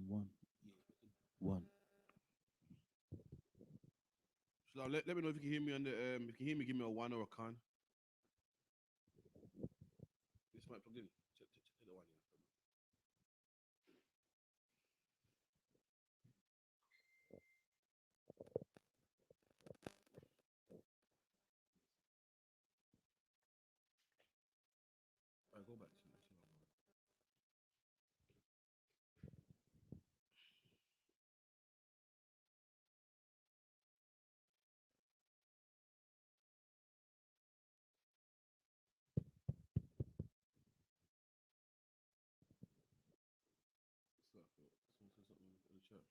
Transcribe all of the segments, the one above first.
One. So let me know if you can hear me on the if you can hear me, give me a one or a con. This might plug in. Check the one. Alright, go back to it. What's that? Someone said something in the chat.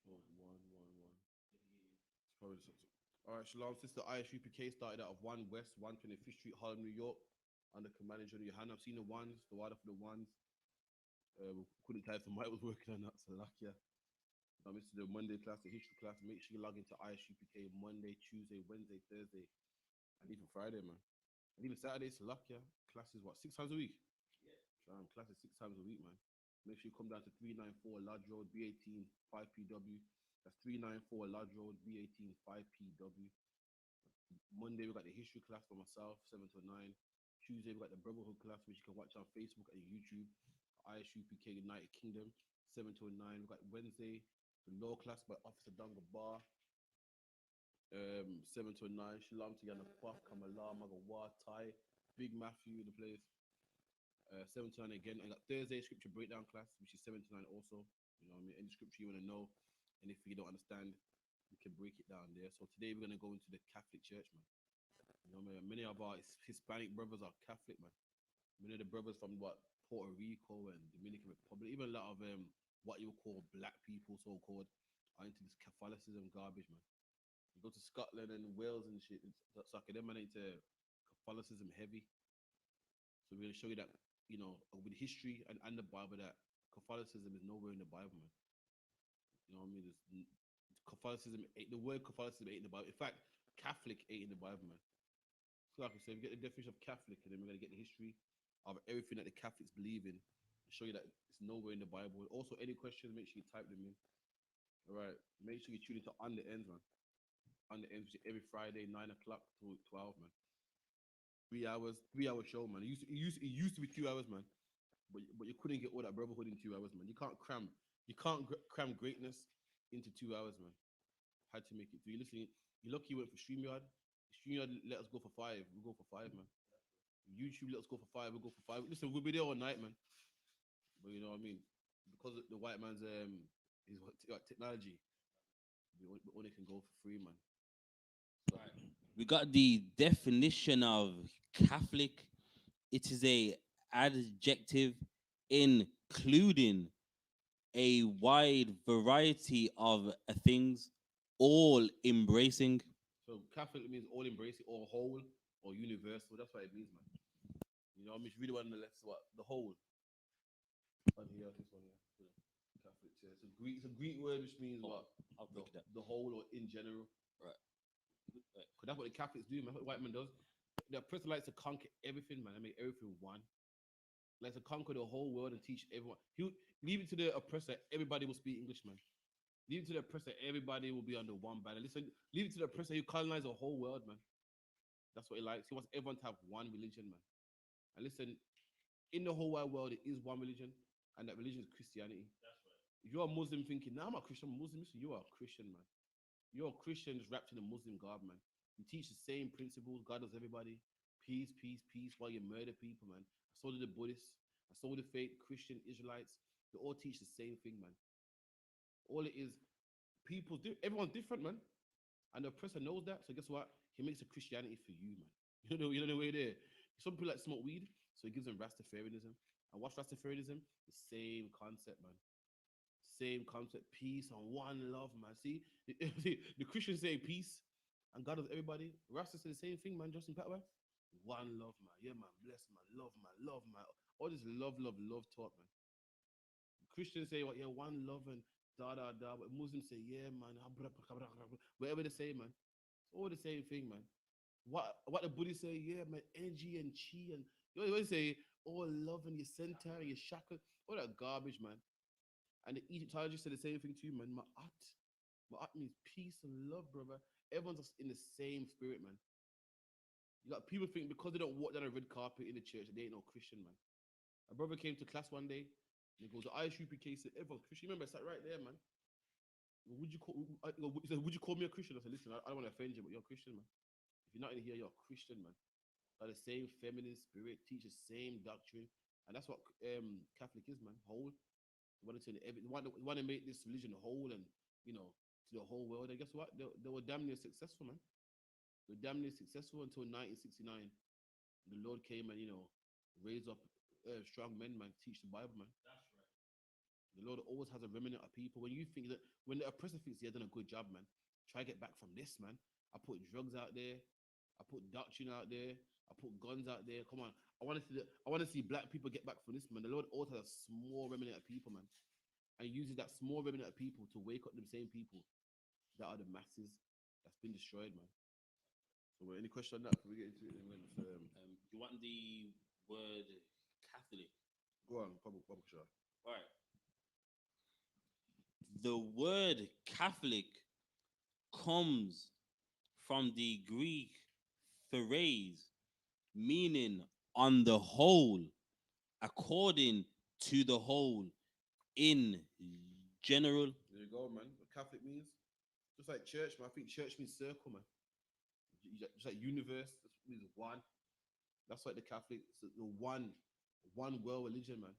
Oh, one. It's probably all right, Shalom. Since the I.S.U.P.K started out of 1 West, 125th Street, Harlem, New York, under command General YAHANNA. I've seen the ones, the water for the ones. We couldn't type the mic was working on that, so luck yeah. I missed the Monday class, the history class. Make sure you log into I.S.U.P.K Monday, Tuesday, Wednesday, Thursday, and even Friday, man. And even Saturday, so luck yeah. Class is what, 6 times a week? Yeah. Class is 6 times a week, man. Make sure you come down to 394 Lodge Road, B18, 5PW. That's 394 Lodge Road, B18, 5PW. Monday, we got the history class for myself, 7 to 9. Tuesday, we got the Brotherhood class, which you can watch on Facebook and YouTube. I.S.U.P.K United Kingdom, 7 to 9. We got Wednesday, the law class by Officer Dunga Bar, 7 to 9. Shalom to Yana Puff, Kamala, Magawa, Tai, Big Matthew in the place. 7 to 9 again. I got Thursday scripture breakdown class, which is 7 to 9 also. You know what I mean? Any scripture you want to know, and if you don't understand, we can break it down there. So today we're gonna go into the Catholic Church, man. You know, man, many of our Hispanic brothers are Catholic, man. Many of the brothers from Puerto Rico and Dominican Republic, even a lot of what you would call black people, so called, are into this Catholicism garbage, man. You go to Scotland and Wales and shit, it's like them man into Catholicism heavy. So we're gonna show you that, you know, with history and the Bible, that Catholicism is nowhere in the Bible, man. You know what I mean? Catholicism, the word Catholicism ain't in the Bible. In fact, Catholic ain't in the Bible, man. So like I said, we get the definition of Catholic, and then we're gonna get the history of everything that the Catholics believe in, and show you that it's nowhere in the Bible. Also, any questions, make sure you type them in. All right, make sure you tune into On the Ends, man. On the Ends, every Friday, 9 o'clock to 12, man. 3 hour show, man. It used to be 2 hours, man. But you couldn't get all that brotherhood in 2 hours, man. You can't cram cram greatness into 2 hours, man. Had to make it 3. Listen, you're lucky you went for StreamYard. StreamYard let us go for 5. We'll go for 5, man. YouTube let us go for 5. We'll go for 5. Listen, we'll be there all night, man. But you know what I mean? Because the white man's his technology, we only can go for 3, man. So, Right. We got the definition of Catholic. It is a adjective including a wide variety of things, all embracing. so Catholic means all embracing, or whole, or universal. That's what it means, man. You know what I mean? If you really want to left, what the whole. On here, this one here. Catholic Church. It's a Greek word which means what? I'll pick it up. The whole, or in general. Right. Because that's what the Catholics do, man. That's what the white man does. The oppressor likes to conquer everything, man, and make everything one. Likes to conquer the whole world and teach everyone. He would leave it to the oppressor, everybody will speak English, man. Leave it to the oppressor, everybody will be under one banner. Listen, leave it to the oppressor, he colonize the whole world, man. That's what he likes. He wants everyone to have one religion, man. And listen, in the whole wide world, it is one religion, and that religion is Christianity. That's right. If you're a Muslim thinking, nah, I'm not Christian, I'm Muslim, listen, you are a Christian, man. You're a Christian just wrapped in a Muslim garb, man. You teach the same principles. God loves everybody. Peace, peace, peace, while you murder people, man. So do the Buddhists. So do the faith, Christian, Israelites. They all teach the same thing, man. All it is, everyone's different, man. And the oppressor knows that. So guess what? He makes a Christianity for you, man. You know the way there. Some people like smoke weed, so he gives them Rastafarianism. And what's Rastafarianism? The same concept, man. Same concept, peace and one love, man. See, the Christians say peace, and God loves everybody. Rasta say the same thing, man. Justin Patwa, one love, man. Yeah, man. Bless, man. Love, man. Love, man. All this love talk, man. Christians say what? Yeah, one love and da da da. But Muslims say, yeah, man. Whatever they say, man. It's all the same thing, man. What the Buddhists say, yeah, man. Energy and chi and you always say all love and your center, your shaka, all that garbage, man. And the Egyptologists said the same thing to you, man. Ma'at. Ma'at means peace and love, brother. Everyone's just in the same spirit, man. You got people think because they don't walk down a red carpet in the church, they ain't no Christian, man. A brother came to class one day, and he goes, the I.S.U.P.K said, everyone's Christian. Remember, I sat right there, man. Would you call, he said, would you call me a Christian? I said, listen, I don't want to offend you, but you're a Christian, man. If you're not in here, you're a Christian, man. Got the same feminine spirit, teach the same doctrine. And that's what Catholic is, man. Whole. They want to make this religion whole and, to the whole world. And guess what? They were damn near successful, man. They were damn near successful until 1969. The Lord came and, raised up strong men, man, teach the Bible, man. That's right. The Lord always has a remnant of people. When you think that, when the oppressor thinks he has done a good job, man, try to get back from this, man. I put drugs out there. I put doctrine out there. I put guns out there. Come on. I want to see black people get back from this, man. The Lord always has a small remnant of people, man. And uses that small remnant of people to wake up them same people that are the masses that's been destroyed, man. So any question on that? Can we get into it? You want the word Catholic? Go on, probably sure. All right. The word Catholic comes from the Greek phrase meaning on the whole, according to the whole, in general. There you go, man. What Catholic means, just like church, man. I think church means circle, man. Just like universe, that means one. That's like the Catholic, the one world religion, man.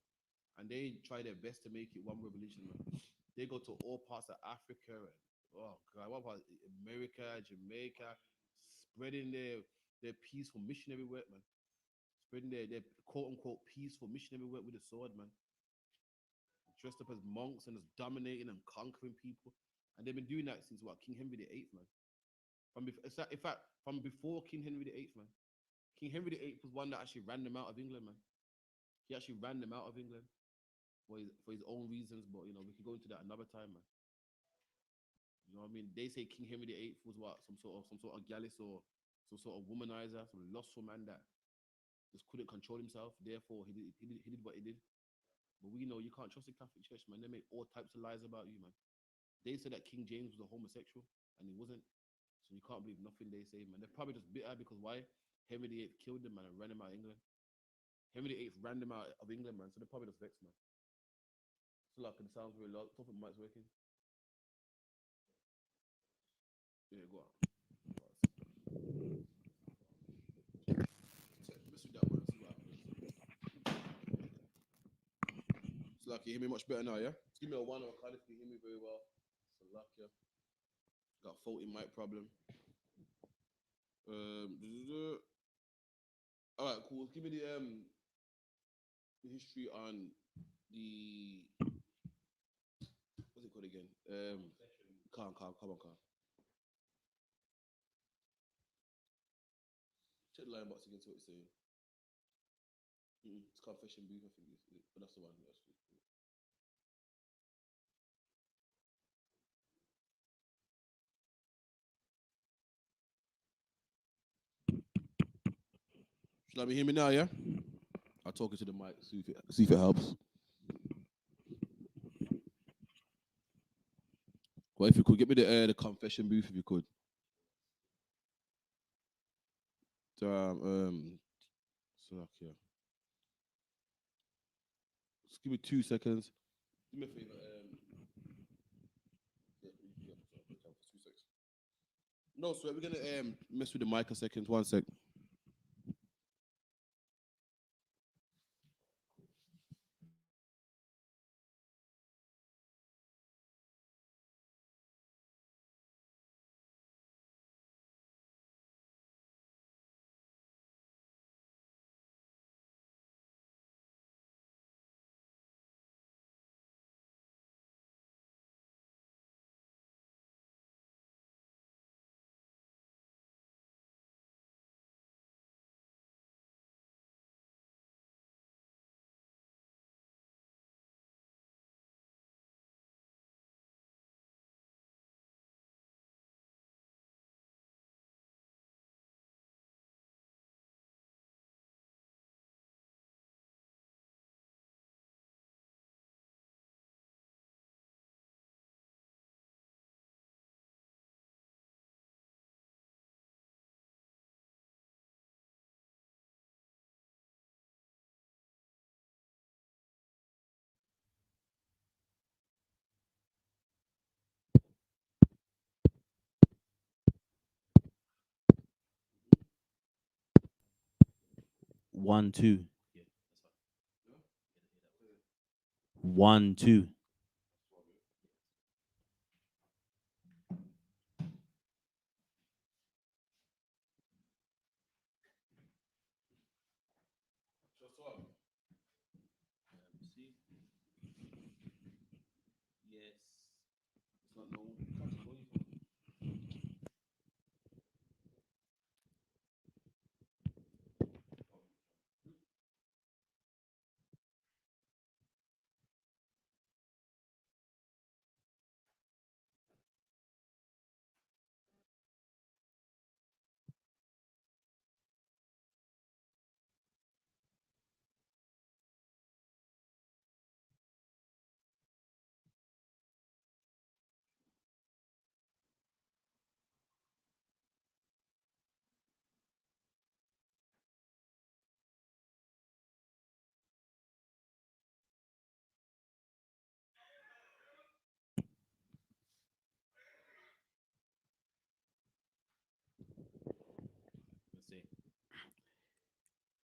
And they try their best to make it one world religion, man. They go to all parts of Africa and what part? America, Jamaica, spreading their peaceful missionary work, man. Spreading their quote unquote peaceful missionary work with the sword, man. Dressed up as monks and just dominating and conquering people. And they've been doing that since what, King Henry VIII, man. In fact, from before King Henry VIII, man. King Henry VIII was one that actually ran them out of England, man. He actually ran them out of England for his own reasons, but we can go into that another time, man. You know what I mean? They say King Henry VIII was what, some sort of gallus or some sort of womanizer, some lustful man that just couldn't control himself. Therefore, he did what he did. But we know you can't trust the Catholic Church, man. They make all types of lies about you, man. They said that King James was a homosexual, and he wasn't. So you can't believe nothing they say, man. They're probably just bitter because why? Henry VIII killed them, man, and ran them out of England. Henry VIII ran them out of England, man. So they're probably just vexed, man. So like, it sounds very loud. Top of mic's working. Yeah, go on. Mess with that, man. See what happens. So like, you hear me much better now, yeah? Just give me a 1 or a card if you hear me very well. So like, yeah. Got faulty mic problem. All right, cool. Give me the history on the what's it called again? Come on. Check the line box again. See what it's saying. It's confession booth, I think, but that's the one. That's cool. Should I be hear me now? Yeah. I'll talk into the mic. See if it helps. Well, if you could get me the confession booth, if you could. So like, yeah. Just give me 2 seconds. Do me a favor. Yeah, 2 seconds. No, so we're gonna mess with the mic a second. 1 sec. 1 2 Yeah, that's fine. 1 2. See? Yes. It's not no category. Let's see.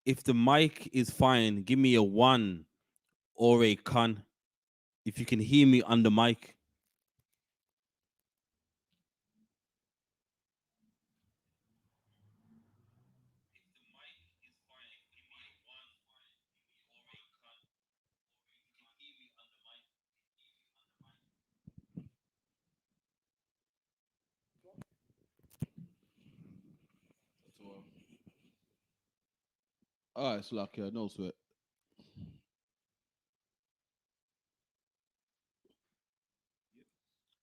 If the mic is fine, give me a 1 or a con. If you can hear me on the mic. So, all right, so like, no sweat.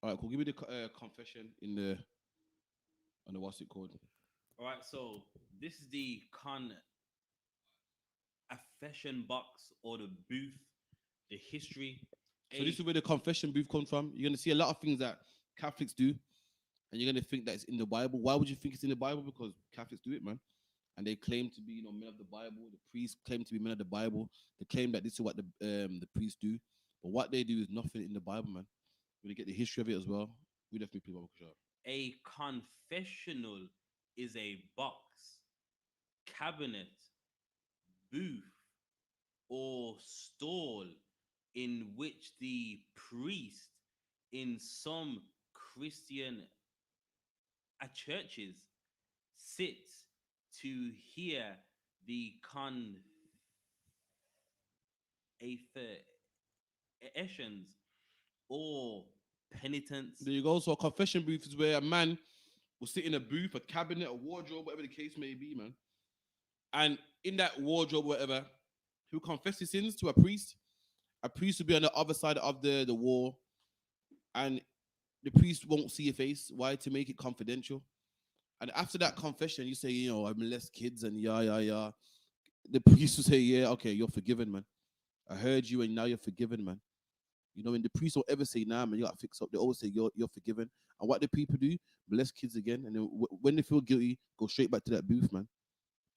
All right, cool. Give me the confession in the on the what's it called? All right, so this is the confession box or the booth, the history. So this is where the confession booth comes from. You're gonna see a lot of things that Catholics do, and you're gonna think that it's in the Bible. Why would you think it's in the Bible? Because Catholics do it, man. And they claim to be, men of the Bible. The priests claim to be men of the Bible. They claim that this is what the priests do, but what they do is nothing in the Bible, man. When you get the history of it as well, we definitely play Bible shot. A confessional is a box, cabinet, booth, or stall in which the priest in some Christian churches sits to hear the confessions or penitence. There you go. So a confession booth is where a man will sit in a booth, a cabinet, a wardrobe, whatever the case may be, man. And in that wardrobe, whatever, he'll confess his sins to a priest. A priest will be on the other side of the wall, and the priest won't see your face. Why? To make it confidential. And after that confession, you say, I molest kids and yeah. The priest will say, yeah, okay, you're forgiven, man. I heard you and now you're forgiven, man. And the priest don't ever say, nah, man, you got to fix up. They always say, you're forgiven. And what do people do? Molest kids again. And then when they feel guilty, go straight back to that booth, man.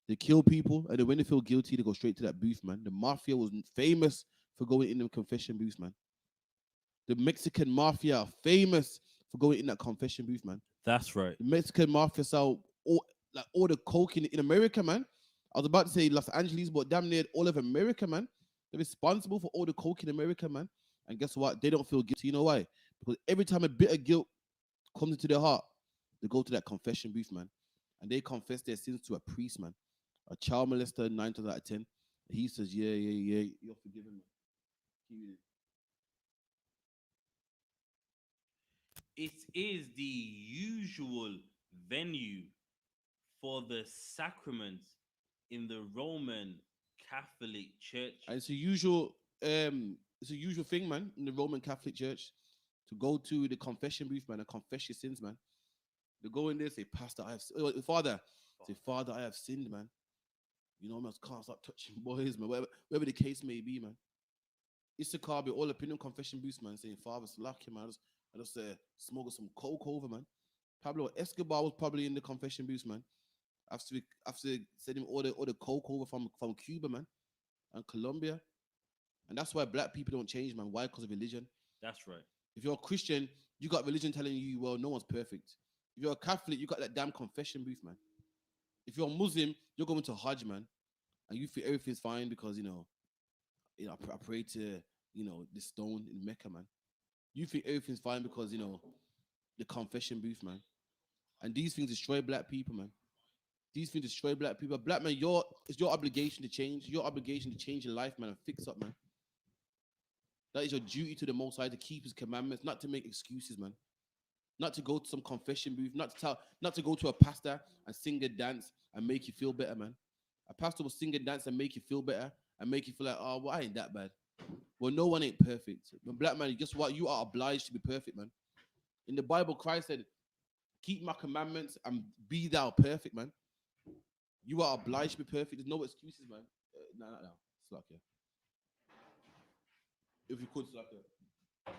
They kill people. And then when they feel guilty, they go straight to that booth, man. The mafia was famous for going in the confession booth, man. The Mexican mafia are famous for going in that confession booth, man. That's right. The Mexican mafia sell all the coke in America, man. I was about to say Los Angeles, but damn near all of America, man. They're responsible for all the coke in America, man. And guess what? They don't feel guilty. You know why? Because every time a bit of guilt comes into their heart, they go to that confession booth, man. And they confess their sins to a priest, man. A child molester, 9 times out of 10. He says, yeah, you're forgiven, man. It is the usual venue for the sacraments in the Roman Catholic Church. And it's a usual thing, man, in the Roman Catholic Church to go to the confession booth, man, and confess your sins, man. They go in there, say, Pastor, Father, I have sinned, man. Man, I can't stop touching boys, man. Whatever the case may be, man. I.S.U.P.K be all up in them confession booths, man, saying, Father, slack him, man. I just smoking some coke over, man. Pablo Escobar was probably in the confession booths, man. After send him all the coke over from Cuba, man, and Colombia. And that's why black people don't change, man. Why? Because of religion. That's right. If you're a Christian, you got religion telling you, well, no one's perfect. If you're a Catholic, you got that damn confession booth, man. If you're a Muslim, you're going to Hajj, man. and you feel everything's fine because I pray to the stone in Mecca, man. You think everything's fine because the confession booth, man. And these things destroy black people, man. These things destroy black people. Black man, it's your obligation to change. Your obligation to change your life, man, and fix up, man. That is your duty to the Most High to keep His commandments, not to make excuses, man. Not to go to some confession booth, not to go to a pastor and sing and dance and make you feel better, man. A pastor will sing and dance and make you feel better and make you feel like, oh, well, I ain't that bad. Well, no one ain't perfect. But black man, guess what? You are obliged to be perfect, man. In the Bible, Christ said, keep my commandments and be thou perfect, man. You are obliged to be perfect. There's no excuses, man. No. Slack, yeah. If you could, slack, yeah.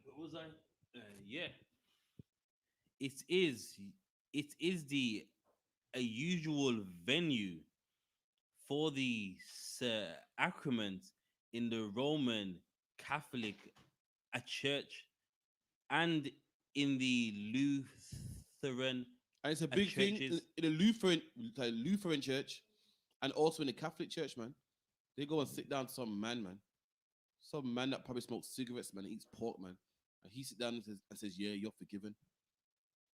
What was I? Yeah. It is. It is the a usual venue for the sacrament in the Roman Catholic a church and in the Lutheran And it's a big thing churches. in the Lutheran church and also in the Catholic church, man. They go and sit down to some man, man. Some man that probably smokes cigarettes, man, and eats pork, man. And he sit down and says, yeah, you're forgiven.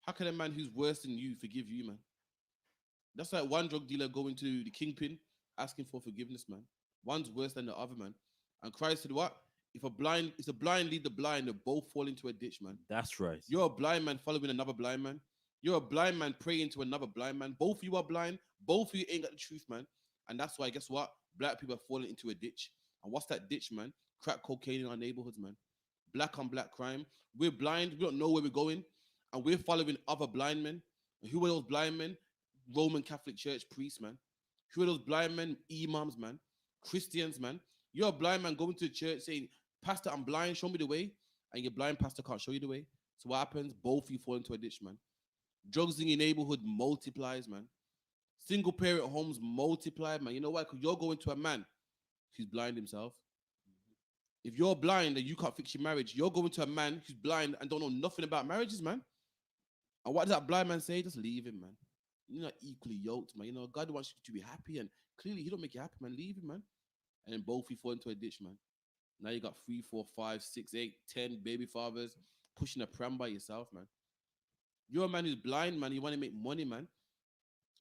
How can a man who's worse than you forgive you, man? That's like one drug dealer going to the kingpin asking for forgiveness, man. One's worse than the other, man. And Christ said, what? If a blind lead the blind, they both fall into a ditch, man. That's right. You're a blind man following another blind man. You're a blind man praying to another blind man. Both of you are blind. Both of you ain't got the truth, man. And that's why, guess what? Black people are falling into a ditch. And what's that ditch, man? Crack cocaine in our neighborhoods, man. Black on black crime. We're blind. We don't know where we're going. And we're following other blind men. And who are those blind men? Roman Catholic Church priests, man. Who are those blind men? Imams, man. Christians, man. You're a blind man going to the church saying, Pastor, I'm blind, show me the way. And your blind pastor can't show you the way. So what happens? Both of you fall into a ditch, man. Drugs in your neighborhood multiplies, man. Single parent homes multiply, man. You know why? Because you're going to a man who's blind himself. If you're blind and you can't fix your marriage, you're going to a man who's blind and don't know nothing about marriages, man. And what does that blind man say? Just leave him, man. You're not equally yoked, man. God wants you to be happy, and clearly he don't make you happy, man. Leave him, man. And then both of you fall into a ditch, man. Now you got 3, 4, 5, 6, 8, 10 baby fathers pushing a pram by yourself, man. You're a man who's blind, man. You want to make money, man.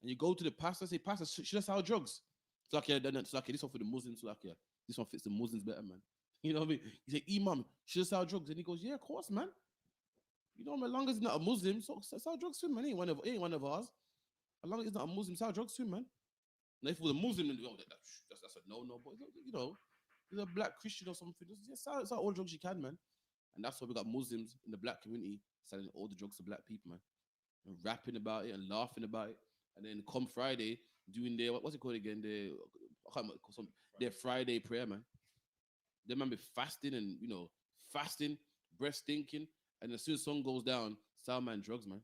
And you go to the pastor and say, Pastor, should I sell drugs? It's like, yeah, it's like, this one for the Muslims. It's like, yeah, this one fits the Muslims better, man. You know what I mean? You say, Imam, should I sell drugs? And he goes, yeah, of course, man. You know, as long as he's not a Muslim, so sell drugs to him, man. Ain't one of ours. As long as he's not a Muslim, sell drugs to him, man. And if it was a Muslim, then, that's a no. But, he's a black Christian or something. Just sell all drugs you can, man. And that's why we got Muslims in the black community selling all the drugs to black people, man. And rapping about it and laughing about it. And then come Friday, doing their, what's it called again? Their Friday prayer, man. Them man be fasting and, fasting, breath stinking. And as soon as sun goes down, start man drugs, man.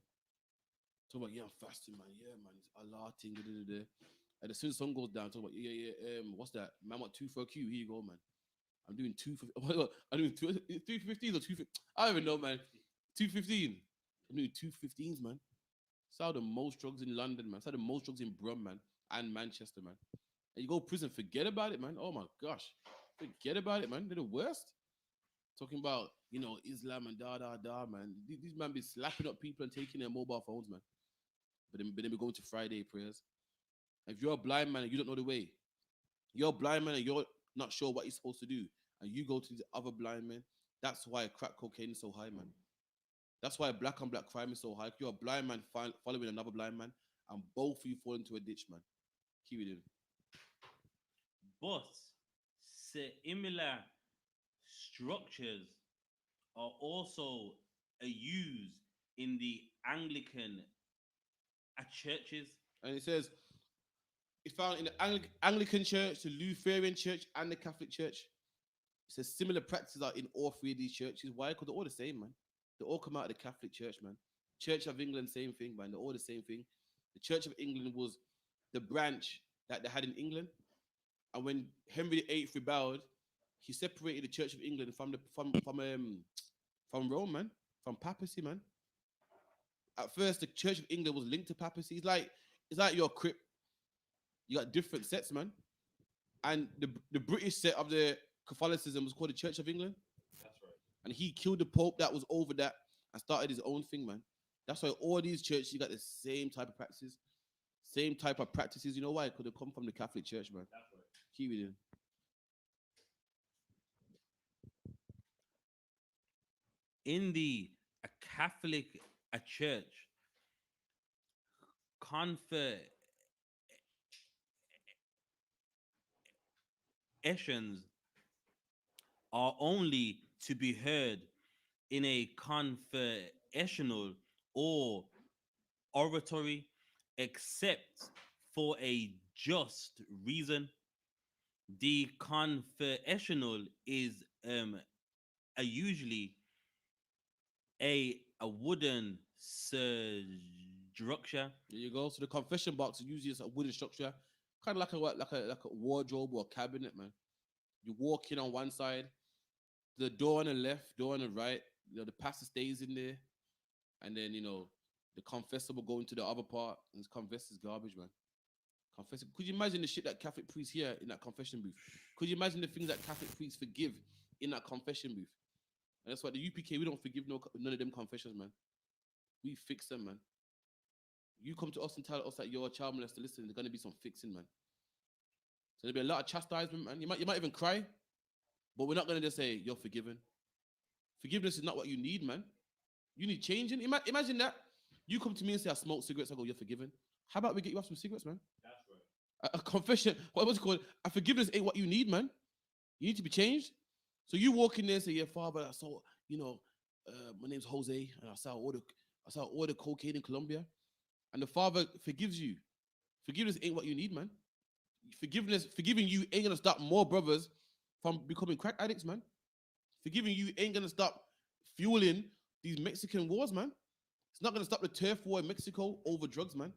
Talk about, yeah, I'm fasting, man. Yeah, man. It's Allah thing. And as soon as sun goes down, talk about, yeah. What's that? Man, what 2 for a Q? Here you go, man. I'm doing 2 for. I'm doing 315 or 2. I don't even know, man. 215. I'm doing 215s, man. Saw the most drugs in London, man. Saw the most drugs in Brum, man, and Manchester, man. And you go to prison, forget about it, man. Oh my gosh, forget about it, man. They're the worst. Talking about Islam and da, man. These man be slapping up people and taking their mobile phones, man. But then we go to Friday prayers. If you're a blind man and you don't know the way, you're a blind man and you're not sure what you're supposed to do, and you go to the other blind men, that's why crack cocaine is so high, man. That's why black on black crime is so high. You're a blind man following another blind man, and both of you fall into a ditch, man. Keep it in. But similar structures are also used in the Anglican churches. And it says it's found in the Anglican church, the Lutheran church, and the Catholic church. It says similar practices are in all 3 of these churches. Why? Because they're all the same, man. They all come out of the Catholic Church, man. Church of England, same thing, man. They're all the same thing. The Church of England was the branch that they had in England. And when Henry VIII rebelled, he separated the Church of England from Rome, man, from papacy, man. At first, the Church of England was linked to papacy. It's like your crypt. You got different sets, man. And the British set of the Catholicism was called the Church of England. That's right. And he killed the Pope that was over that and started his own thing, man. That's why all these churches, you got the same type of practices. Same type of practices. You know why? Because they come from the Catholic Church, man. That's right. Keep it in. In the Catholic church, confessions are only to be heard in a confessional or oratory, except for a just reason. The confessional is usually a wooden structure. There you go. So the confession box usually is a wooden structure, kind of like a wardrobe or a cabinet, man. You walk in on one side, the door on the left, door on the right. You know, the pastor stays in there, and then the confessor will go into the other part, and this confess is garbage, man. Confessor. Could you imagine the shit that Catholic priests hear in that confession booth? Could you imagine the things that Catholic priests forgive in that confession booth? And that's why the UPK, we don't forgive none of them confessions, man. We fix them, man. You come to us and tell us that you're a child molester. Listen, there's gonna be some fixing, man. So there'll be a lot of chastisement, man. You might even cry, but we're not gonna just say you're forgiven. Forgiveness is not what you need, man. You need changing. Imagine that. You come to me and say I smoke cigarettes. I go, you're forgiven. How about we get you off some cigarettes, man? That's right. A confession. What's it called? A forgiveness ain't what you need, man. You need to be changed. So you walk in there and say, yeah, Father, I saw, my name's Jose, and I saw all the cocaine in Colombia. And the Father forgives you. Forgiveness ain't what you need, man. Forgiving you ain't gonna stop more brothers from becoming crack addicts, man. Forgiving you ain't gonna stop fueling these Mexican wars, man. It's not gonna stop the turf war in Mexico over drugs, man.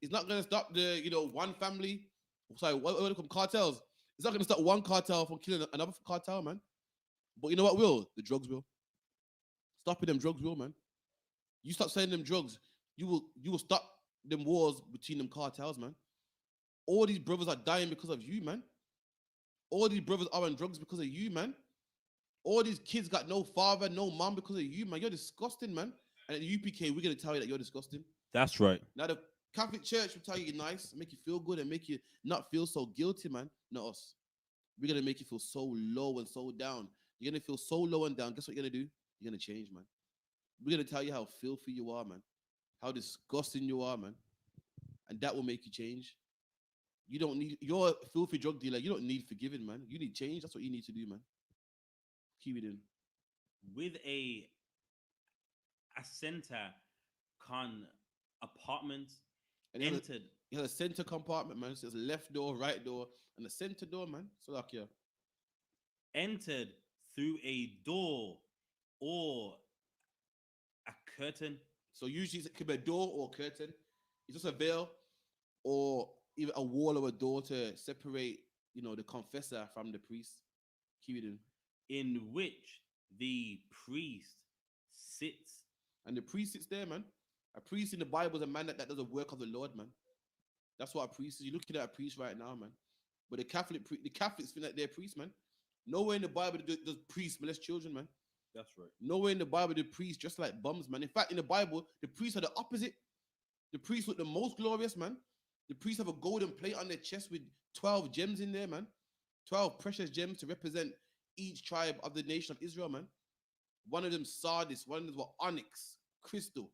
It's not gonna stop the, one family. Sorry, what do they call cartels? It's not gonna stop one cartel from killing another cartel, man. But you know what will? The drugs will. Stopping them drugs will, man. You stop selling them drugs, you will stop them wars between them cartels, man. All these brothers are dying because of you, man. All these brothers are on drugs because of you, man. All these kids got no father, no mom because of you, man. You're disgusting, man. And at the UPK, we're gonna tell you that you're disgusting. That's right. Now the Catholic Church will tell you you're nice, make you feel good, and make you not feel so guilty, man. Not us. We're gonna make you feel so low and so down. You're gonna feel so low and down. Guess what you're gonna do? You're gonna change, man. We're gonna tell you how filthy you are, man. How disgusting you are, man. And that will make you change. You don't need, you're a filthy drug dealer. You don't need forgiving, man. You need change. That's what you need to do, man. Keep it in. With a center apartment And entered. You have a center compartment, man. It says left door, right door, and the center door, man. So like, yeah. Entered through a door or a curtain. So usually it could be a door or a curtain. It's just a veil or even a wall or a door to separate, the confessor from the priest. Keep it in which the priest sits. And the priest sits there, man. A priest in the Bible is a man that does the work of the Lord, man. That's what a priest is. You're looking at a priest right now, man. But the Catholics think that they're priests, man. Nowhere in the Bible does priests molest children, man. That's right. Nowhere in the Bible do priests dress like bums, man. In fact, in the Bible, the priests are the opposite. The priests look the most glorious, man. The priests have a golden plate on their chest with 12 gems in there, man. 12 precious gems to represent each tribe of the nation of Israel, man. One of them sardis, one of them was onyx, crystal.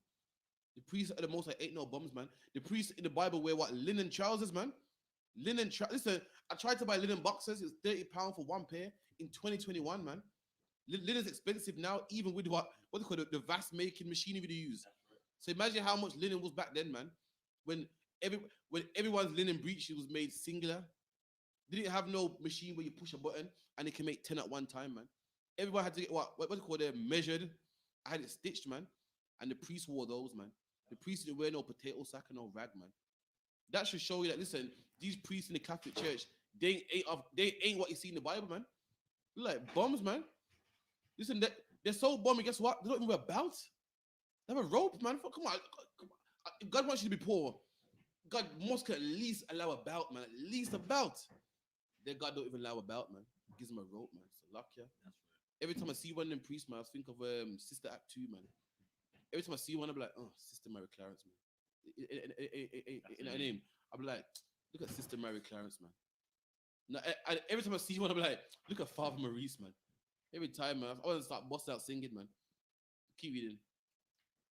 The priests are the most, ain't no bums, man. The priests in the Bible wear what? Linen trousers, man. Listen, I tried to buy linen boxers. It's £30 for one pair in 2021, man. Linen's expensive now, even with what they call the vast making machinery they use. So imagine how much linen was back then, man. When everyone's linen breech was made singular. They didn't have no machine where you push a button and it can make 10 at one time, man. Everyone had to get what they call measured. I had it stitched, man. And the priests wore those, man. The priests didn't wear no potato sack and no rag, man. That should show you that, listen, these priests in the Catholic Church, they ain't what you see in the Bible, man. They're like bums, man. Listen, they're so bummy. Guess what? They don't even wear belts. Have a rope, man. Come on. Come on. If God wants you to be poor, God must at least allow a belt, man. At least a belt. Then God don't even allow a belt, man. He gives him a rope, man. So luck, yeah. That's right. Every time I see one of them priests, man, I think of Sister Act 2, man. Every time I see one, I'm like, oh, Sister Mary Clarence, man. In her name, I'm like, look at Sister Mary Clarence, man. Now, every time I see one, I'm like, look at Father Maurice, man. Every time, man, I want to start busting out singing, man. Keep reading.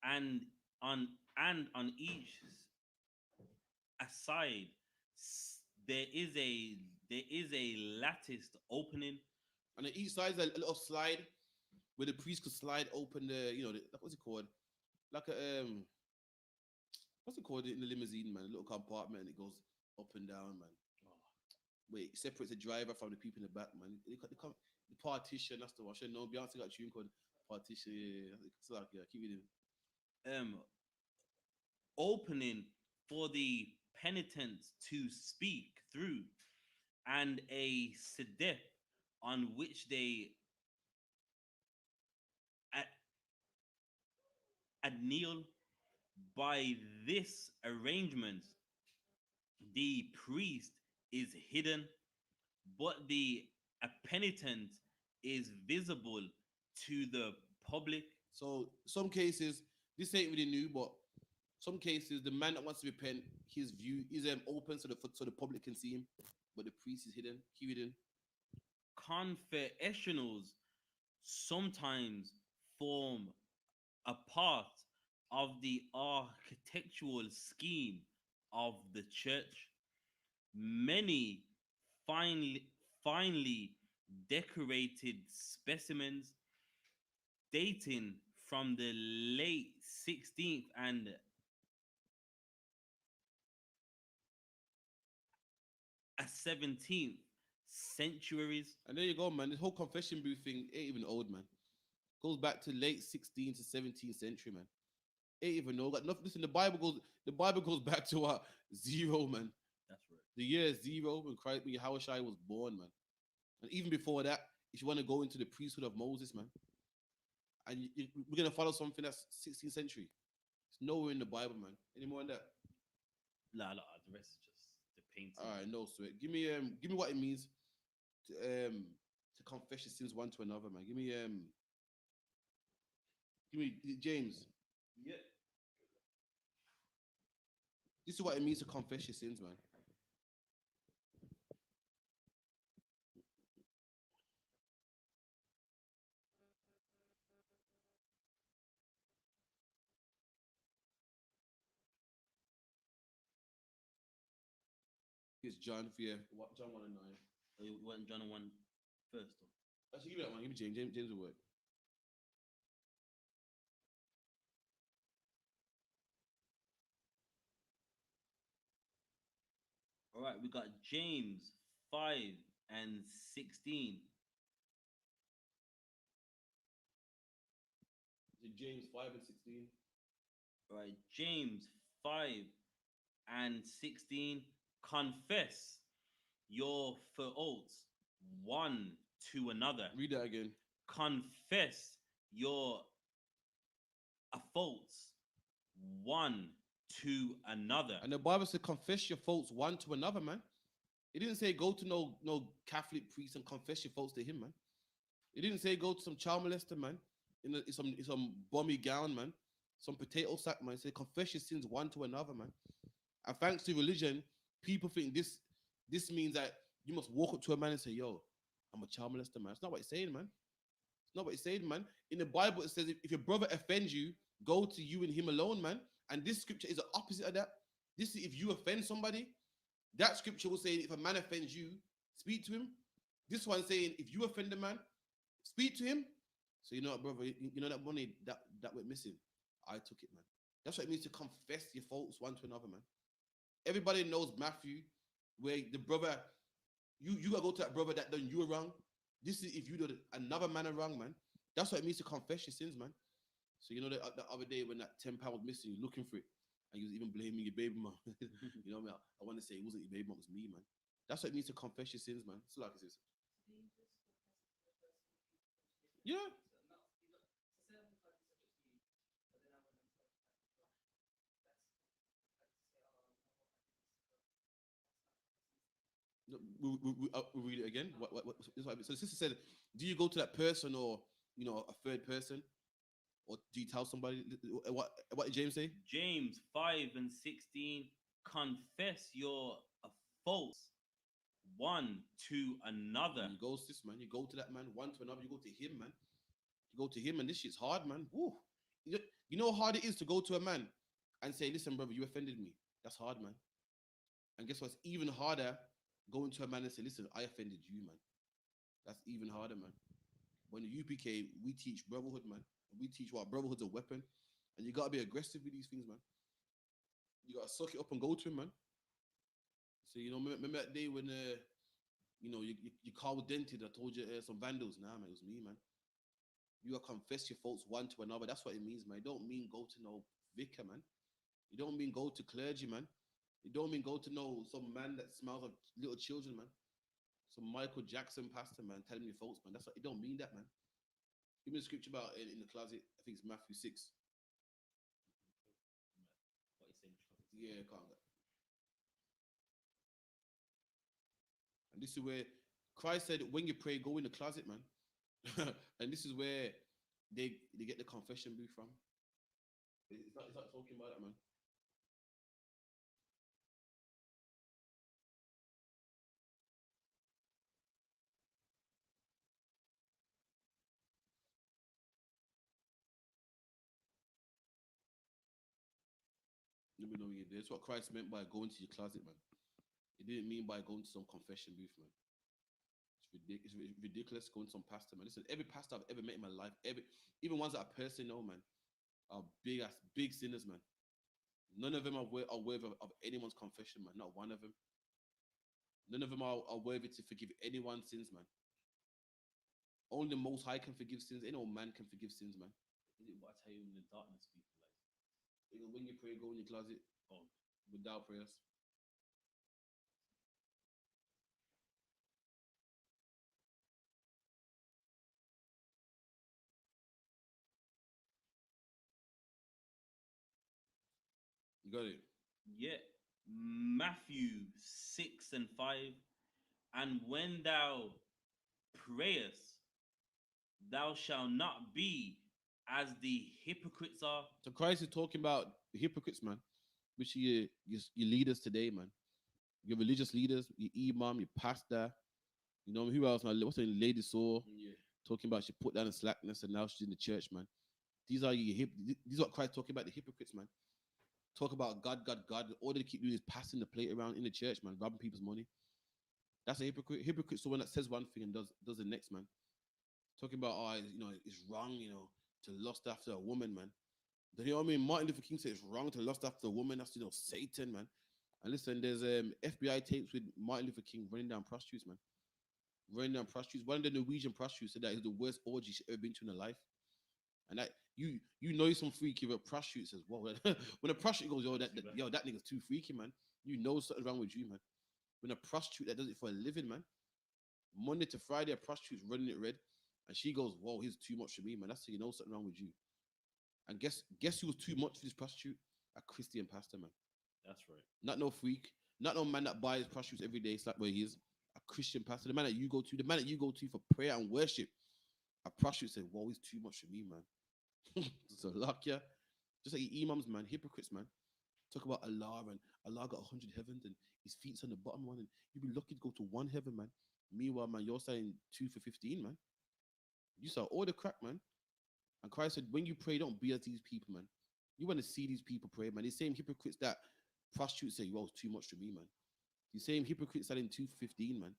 And on each aside, there is a latticed opening. And on each side is a little slide where the priest could slide open what's it called? Like a what's it called in the limousine, man? A little compartment, and it goes up and down, man. Wait, it separates the driver from the people in the back, man. The partition, that's the one. I should know. Beyonce got a tune called Partition. Yeah, it's like, yeah, keep reading. Opening for the penitents to speak through, and a sedef on which they kneel. By this arrangement, the priest is hidden, but the penitent is visible to the public. So some cases, this ain't really new, but some cases the man that wants to repent, his view is open so the public can see him, but the priest is hidden. Keep hidden. Confessionals sometimes form a part of the architectural scheme of the church. Many finely decorated specimens dating from the late 16th and 17th centuries. And there you go, man. This whole confession booth thing ain't even old, man. Goes back to late 16th to 17th century, man. Ain't even know. Got nothing. Listen, the Bible goes back to what? Zero, man. That's right. The year zero when Yahushua was born, man. And even before that, if you want to go into the priesthood of Moses, man, and we're gonna follow something that's 16th century. It's nowhere in the Bible, man. Any more on that? La, the rest is just the painting. All right, no sweat. Give me what it means to confess your sins one to another, man. Give me James. Yeah. This is what it means to confess your sins, man. It's John, yeah. What John 1 and 9. Oh, you want John 1 first? Actually, give me that one. Give me James. James will work. All right, we got James 5 and 16. James 5 and 16. All right, James 5 and 16. Confess your faults one to another. Read that again. Confess your faults one to another. And the Bible said, confess your faults one to another, man. It didn't say go to no Catholic priest and confess your faults to him, man. It didn't say go to some child molester, man, in some bummy gown, man, some potato sack, man. It said confess your sins one to another, man. And thanks to religion, people think this means that you must walk up to a man and say, yo, I'm a child molester, man. It's not what it's saying, man. It's not what it's saying, man. In the Bible, it says if your brother offends you, go to you and him alone, man. And this scripture is the opposite of that. This is if you offend somebody. That scripture will say if a man offends you, speak to him. This one saying if you offend a man, speak to him. So you know what, brother, you know that money that went missing? I took it, man. That's what it means to confess your faults one to another, man. Everybody knows Matthew, where the brother, you gotta go to that brother that done you wrong. This is if you do another man wrong, man. That's what it means to confess your sins, man. So you know the other day when that £10 was missing, you're looking for it, and you was even blaming your baby mom. You know what I mean? I want to say it wasn't your baby mom, it was me, man. That's what it means to confess your sins, man. It's like it is. Yeah. we'll read it again. So the sister said, do you go to that person or, a third person? Or do you tell somebody? What did James say? James 5:16. Confess your faults one to another. You go, sis, man. You go to that man, one to another. You go to him, man. You go to him, and this shit's hard, man. Woo. You know how hard it is to go to a man and say, listen, brother, you offended me. That's hard, man. And guess what's even harder? Going to a man and say, listen, I offended you, man. That's even harder, man. When the UPK, we teach brotherhood, man. We teach what brotherhood's a weapon. And you got to be aggressive with these things, man. You got to suck it up and go to him, man. So, remember that day when, your car was dented? I told you some vandals. Nah, man, it was me, man. You got to confess your faults one to another. That's what it means, man. It don't mean go to no vicar, man. You don't mean go to clergy, man. You don't mean go to no some man that smells of little children, man. Some Michael Jackson pastor, man, telling me faults, man. That's what, it don't mean that, man. Give me the scripture about in the closet. I think it's Matthew 6. Yeah, can't go. And this is where Christ said, when you pray, go in the closet, man. And this is where they get the confession booth from. It's not talking about that, man. Let me know you. That's what Christ meant by going to your closet, man. It didn't mean by going to some confession booth, man. It's ridiculous going to some pastor, man. Listen, every pastor I've ever met in my life, even ones that I personally know, man, are big sinners, man. None of them are worthy of anyone's confession, man. Not one of them. None of them are worthy to forgive anyone's sins, man. Only the Most High can forgive sins. Ain't no man can forgive sins, man. Is it what I tell you in the darkness, people? Like, when you pray, go in your closet. oh, Without prayers. You got it. yeah. Matthew 6:5. And when thou prayest, thou shalt not be as the hypocrites are. So Christ is talking about the hypocrites, man, which your leaders today, man. Your religious leaders, your imam, your pastor. You know who else? What's the lady saw? Yeah. Talking about she put down the slackness and now she's in the church, man. These are these are what Christ talking about, the hypocrites, man. Talk about God. All they keep doing is passing the plate around in the church, man, robbing people's money. That's a hypocrite. Hypocrite's the one that says one thing and does the next, man. Talking about, it's wrong, to lust after a woman, man. You know what I mean? Martin Luther King said it's wrong to lust after a woman. That's, Satan, man. And listen, there's FBI tapes with Martin Luther King running down prostitutes, man. Running down prostitutes. One of the Norwegian prostitutes said that it was the worst orgy she's ever been to in her life. And that some freaky, but prostitute says, whoa. When a prostitute goes, that nigga's too freaky, man. You know something's wrong with you, man. When a prostitute that does it for a living, man, Monday to Friday, a prostitute's running it red, and she goes, whoa, he's too much for me, man. That's how you know something wrong with you. And guess who was too much for this prostitute? A Christian pastor, man. That's right. Not no freak. Not no man that buys prostitutes every day. It's like where he is. A Christian pastor. The man that you go to for prayer and worship. A prostitute said, whoa, he's too much for me, man. It's a luck, yeah. Just like imams, man. Hypocrites, man. Talk about Allah, and Allah got 100 heavens and his feet's on the bottom one, and you'd be lucky to go to one heaven, man. Meanwhile, man, you're saying 2 for 15, man. You saw all the crack, man. And Christ said, when you pray, don't be as these people, man. You want to see these people pray, man. These same hypocrites that prostitutes say, well, it's too much for me, man. These same hypocrites selling 2 for 15, man.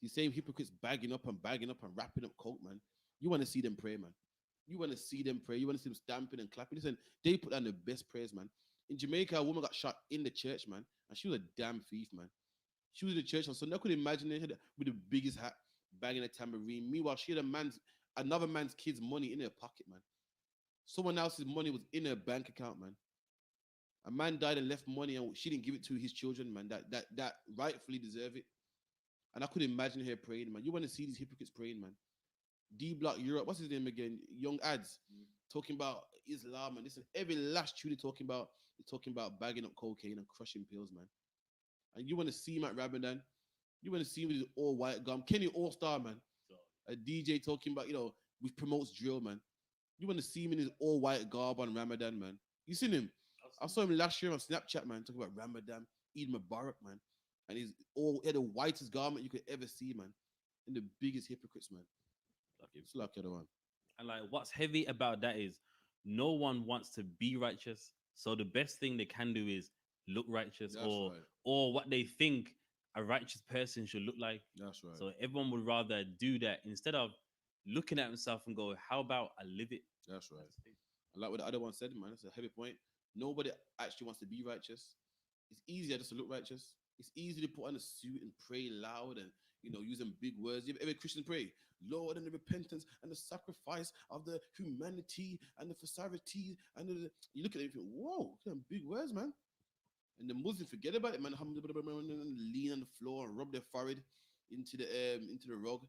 These same hypocrites bagging up and wrapping up coke, man. You want to see them pray, man. You want to see them pray. You want to see them stamping and clapping. Listen, they put down the best prayers, man. In Jamaica, a woman got shot in the church, man. And she was a damn thief, man. She was in the church on Sunday. I could imagine her with the biggest hat, banging a tambourine. Meanwhile, she had another man's kid's money in her pocket, man. Someone else's money was in her bank account, man. A man died and left money, and she didn't give it to his children, man, that rightfully deserve it. And I could imagine her praying, man. You want to see these hypocrites praying, man. D-Block Europe, what's his name again? Young Ads, talking about Islam, and listen, every last tune they're talking about bagging up cocaine and crushing pills, man. And you want to see him at Ramadan, You want to see him with his all white gum. Kenny All Star, man. A DJ talking about, which promotes drill, man. You want to see him in his all white garb on Ramadan, man. You seen him? I saw him last year on Snapchat, man, talking about Ramadan, Eid Mubarak, man. And he had the whitest garment you could ever see, man. And the biggest hypocrites, man. It's like the other one. And like, what's heavy about that is no one wants to be righteous. So the best thing they can do is look righteous, That's or right. or what they think a righteous person should look like. That's right. So everyone would rather do that instead of looking at himself and go, "How about I live it?" That's right. I like what the other one said, man. It's a heavy point. Nobody actually wants to be righteous. It's easier just to look righteous. It's easy to put on a suit and pray loud and using big words. Every Christian pray, Lord, and the repentance and the sacrifice of the humanity and the facility and you look at it and think, whoa, them big words, man. And the Muslims forget about it, man. Lean on the floor and rub their forehead into the rug.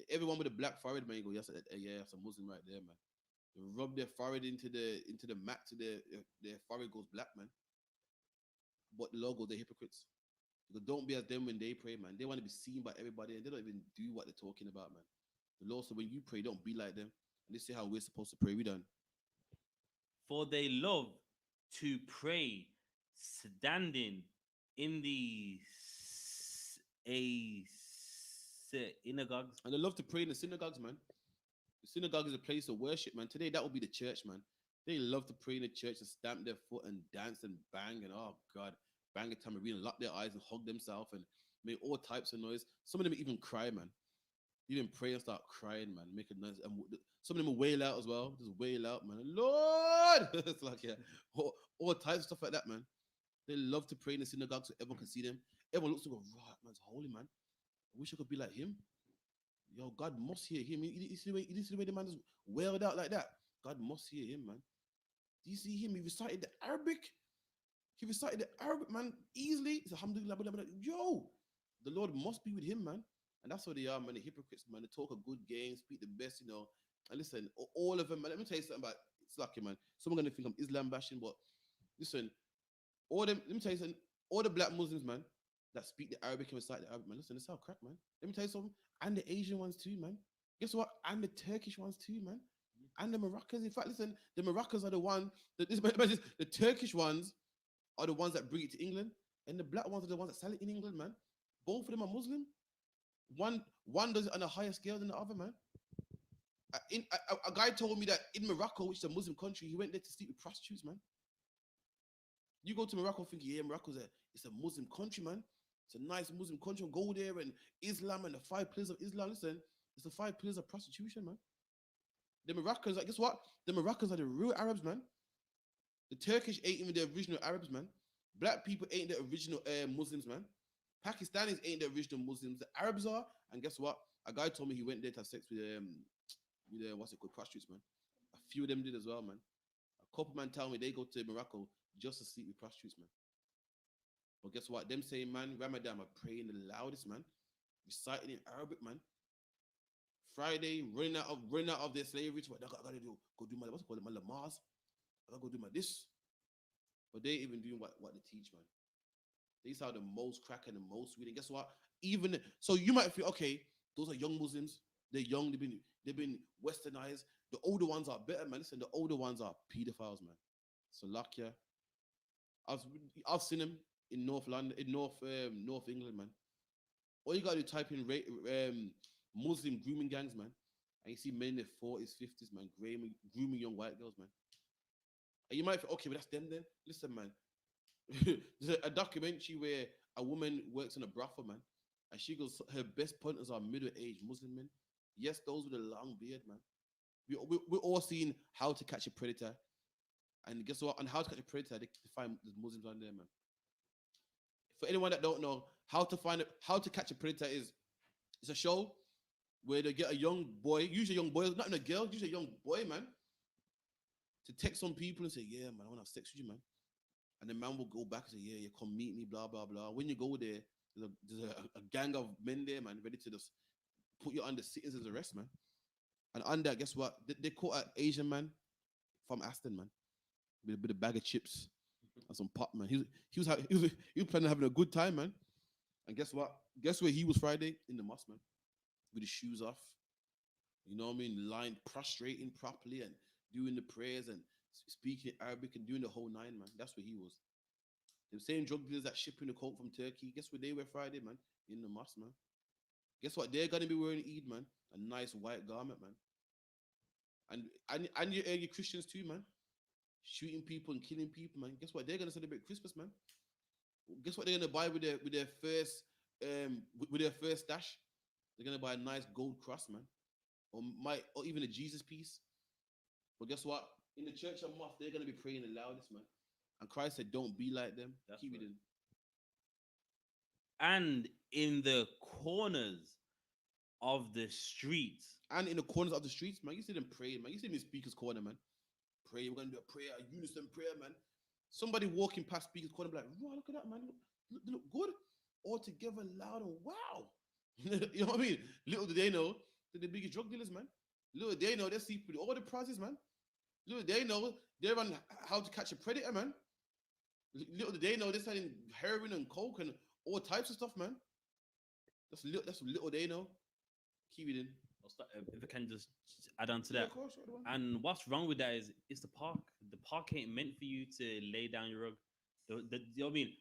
Everyone with a black forehead, man, you go, yes, yeah, that's a Muslim right there, man. They rub their forehead into the mat to their forehead goes black, man. But the logo, they're hypocrites. Because don't be as them when they pray, man. They want to be seen by everybody and they don't even do what they're talking about, man. The Lord said when you pray, don't be like them. And this is how we're supposed to pray. We done. For they love to pray standing in the synagogues. And they love to pray in the synagogues, man. The synagogue is a place of worship, man. Today, that will be the church, man. They love to pray in the church and stamp their foot and dance and bang and, oh, God, bang a tambourine and lock their eyes and hug themselves and make all types of noise. Some of them even cry, man. Even pray and start crying, man. Make a noise. And some of them will wail out as well. Just wail out, man. Lord! It's like, yeah, all types of stuff like that, man. They love to pray in the synagogue so everyone can see them. Everyone looks to go, right, man's holy, man. I wish I could be like him. Yo, God must hear him. You see the way the man is wailed out like that? God must hear him, man. Do you see him? He recited the Arabic. He recited the Arabic, man, easily. It's alhamdulillah, blah, blah, blah. Yo, the Lord must be with him, man. And that's what they are, man. The hypocrites, man. They talk a good game, speak the best, And listen, all of them, man. Let me tell you something about it's lucky, man. Someone gonna think I'm Islam bashing, but listen, all them. Let me tell you something. All the black Muslims, man, that speak the Arabic and recite the Arabic, man. Listen, it's how crack, man. Let me tell you something. And the Asian ones too, man. Guess what? And the Turkish ones too, man. And the Moroccans. In fact, listen, the Moroccans are the one. The Turkish ones are the ones that bring it to England, and the black ones are the ones that sell it in England, man. Both of them are Muslim. One does it on a higher scale than the other, man. A guy told me that in Morocco, which is a Muslim country, he went there to sleep with prostitutes, man. You go to Morocco thinking, yeah, it's a Muslim country, man. It's a nice Muslim country. Go there and Islam and the 5 pillars of Islam. Listen, it's the 5 pillars of prostitution, man. The Moroccans, guess what? The Moroccans are the real Arabs, man. The Turkish ain't even the original Arabs, man. Black people ain't the original Muslims, man. Pakistanis ain't the original Muslims. The Arabs are. And guess what? A guy told me he went there to have sex with what's it called, prostitutes, man. A few of them did as well, man. A couple man tell me they go to Morocco just to sleep with prostitutes, man. But guess what? Them saying, man, Ramadan are praying the loudest, man. Reciting in Arabic, man. Friday, running out of their slavery. What I gotta do? Go do my what's it called? My lamaz. I gotta go do my this. But they even doing what they teach, man. These are the most crack and the most weed. And guess what? Even so, you might feel okay. Those are young Muslims. They're young. They've been westernized. The older ones are better, man. Listen, the older ones are pedophiles, man. So Lakia, I've seen them in North London, in North England, man. All you gotta do type in Muslim grooming gangs, man, and you see men in their 40s, 50s, man, grooming young white girls, man. And you might think, okay, but that's them then. Listen, man. There's a documentary where a woman works in a brothel, man, and she goes, her best partners are middle-aged Muslim men. Yes, those with a long beard, man. We're all seeing How to Catch a Predator. And guess what? On How to Catch a Predator, they find there's Muslims on there, man. For anyone that don't know, How to Catch a Predator it's a show where they get a young boy, usually a young boy, not even a girl, usually a young boy, man, to text some people and say, yeah, man, I want to have sex with you, man. And the man will go back and say, yeah, come meet me, blah, blah, blah. When you go there, there's a gang of men there, man, ready to just put you under citizen's arrest, man. And on that, guess what? They caught an Asian man from Aston, man, with a bit of bag of chips and some pop, man. He was planning on having a good time, man. And guess what? Guess where he was Friday? In the mosque, man. With his shoes off. You know what I mean? Lying, prostrating properly and doing the prayers and speaking Arabic and doing the whole nine, man. That's where he was. The same drug dealers that shipping the coke from Turkey. Guess where they were Friday, man? In the mosque, man. Guess what? They're gonna be wearing Eid, man. A nice white garment, man. And your Christians too, man. Shooting people and killing people, man. Guess what? They're gonna celebrate Christmas, man. Guess what they're gonna buy with their first with their first stash? They're gonna buy a nice gold cross, man, or even a Jesus piece. But guess what? In the church and mosque, they're gonna be praying the loudest, man. And Christ said, "Don't be like them. That's Keep right. it in." And in the corners of the streets. And in the corners of the streets, man, you see them praying, man. You see them in speaker's corner, man. Pray. We're gonna do a prayer, a unison prayer, man. Somebody walking past speaker's corner, be like, "Wow, look at that, man. They look good, all together, loud and wow." You know what I mean? Little do they know they're the biggest drug dealers, man. Little do they know they see all the prizes, man. Little do they know they're on how to catch a predator, man. Little do they know they're selling heroin and coke and all types of stuff, man. That's little they know. Keep it in. If I can just add on to Yeah, that. of course. Right, And what's wrong with that is it's the park. The park ain't meant for you to lay down your rug. You know what I mean?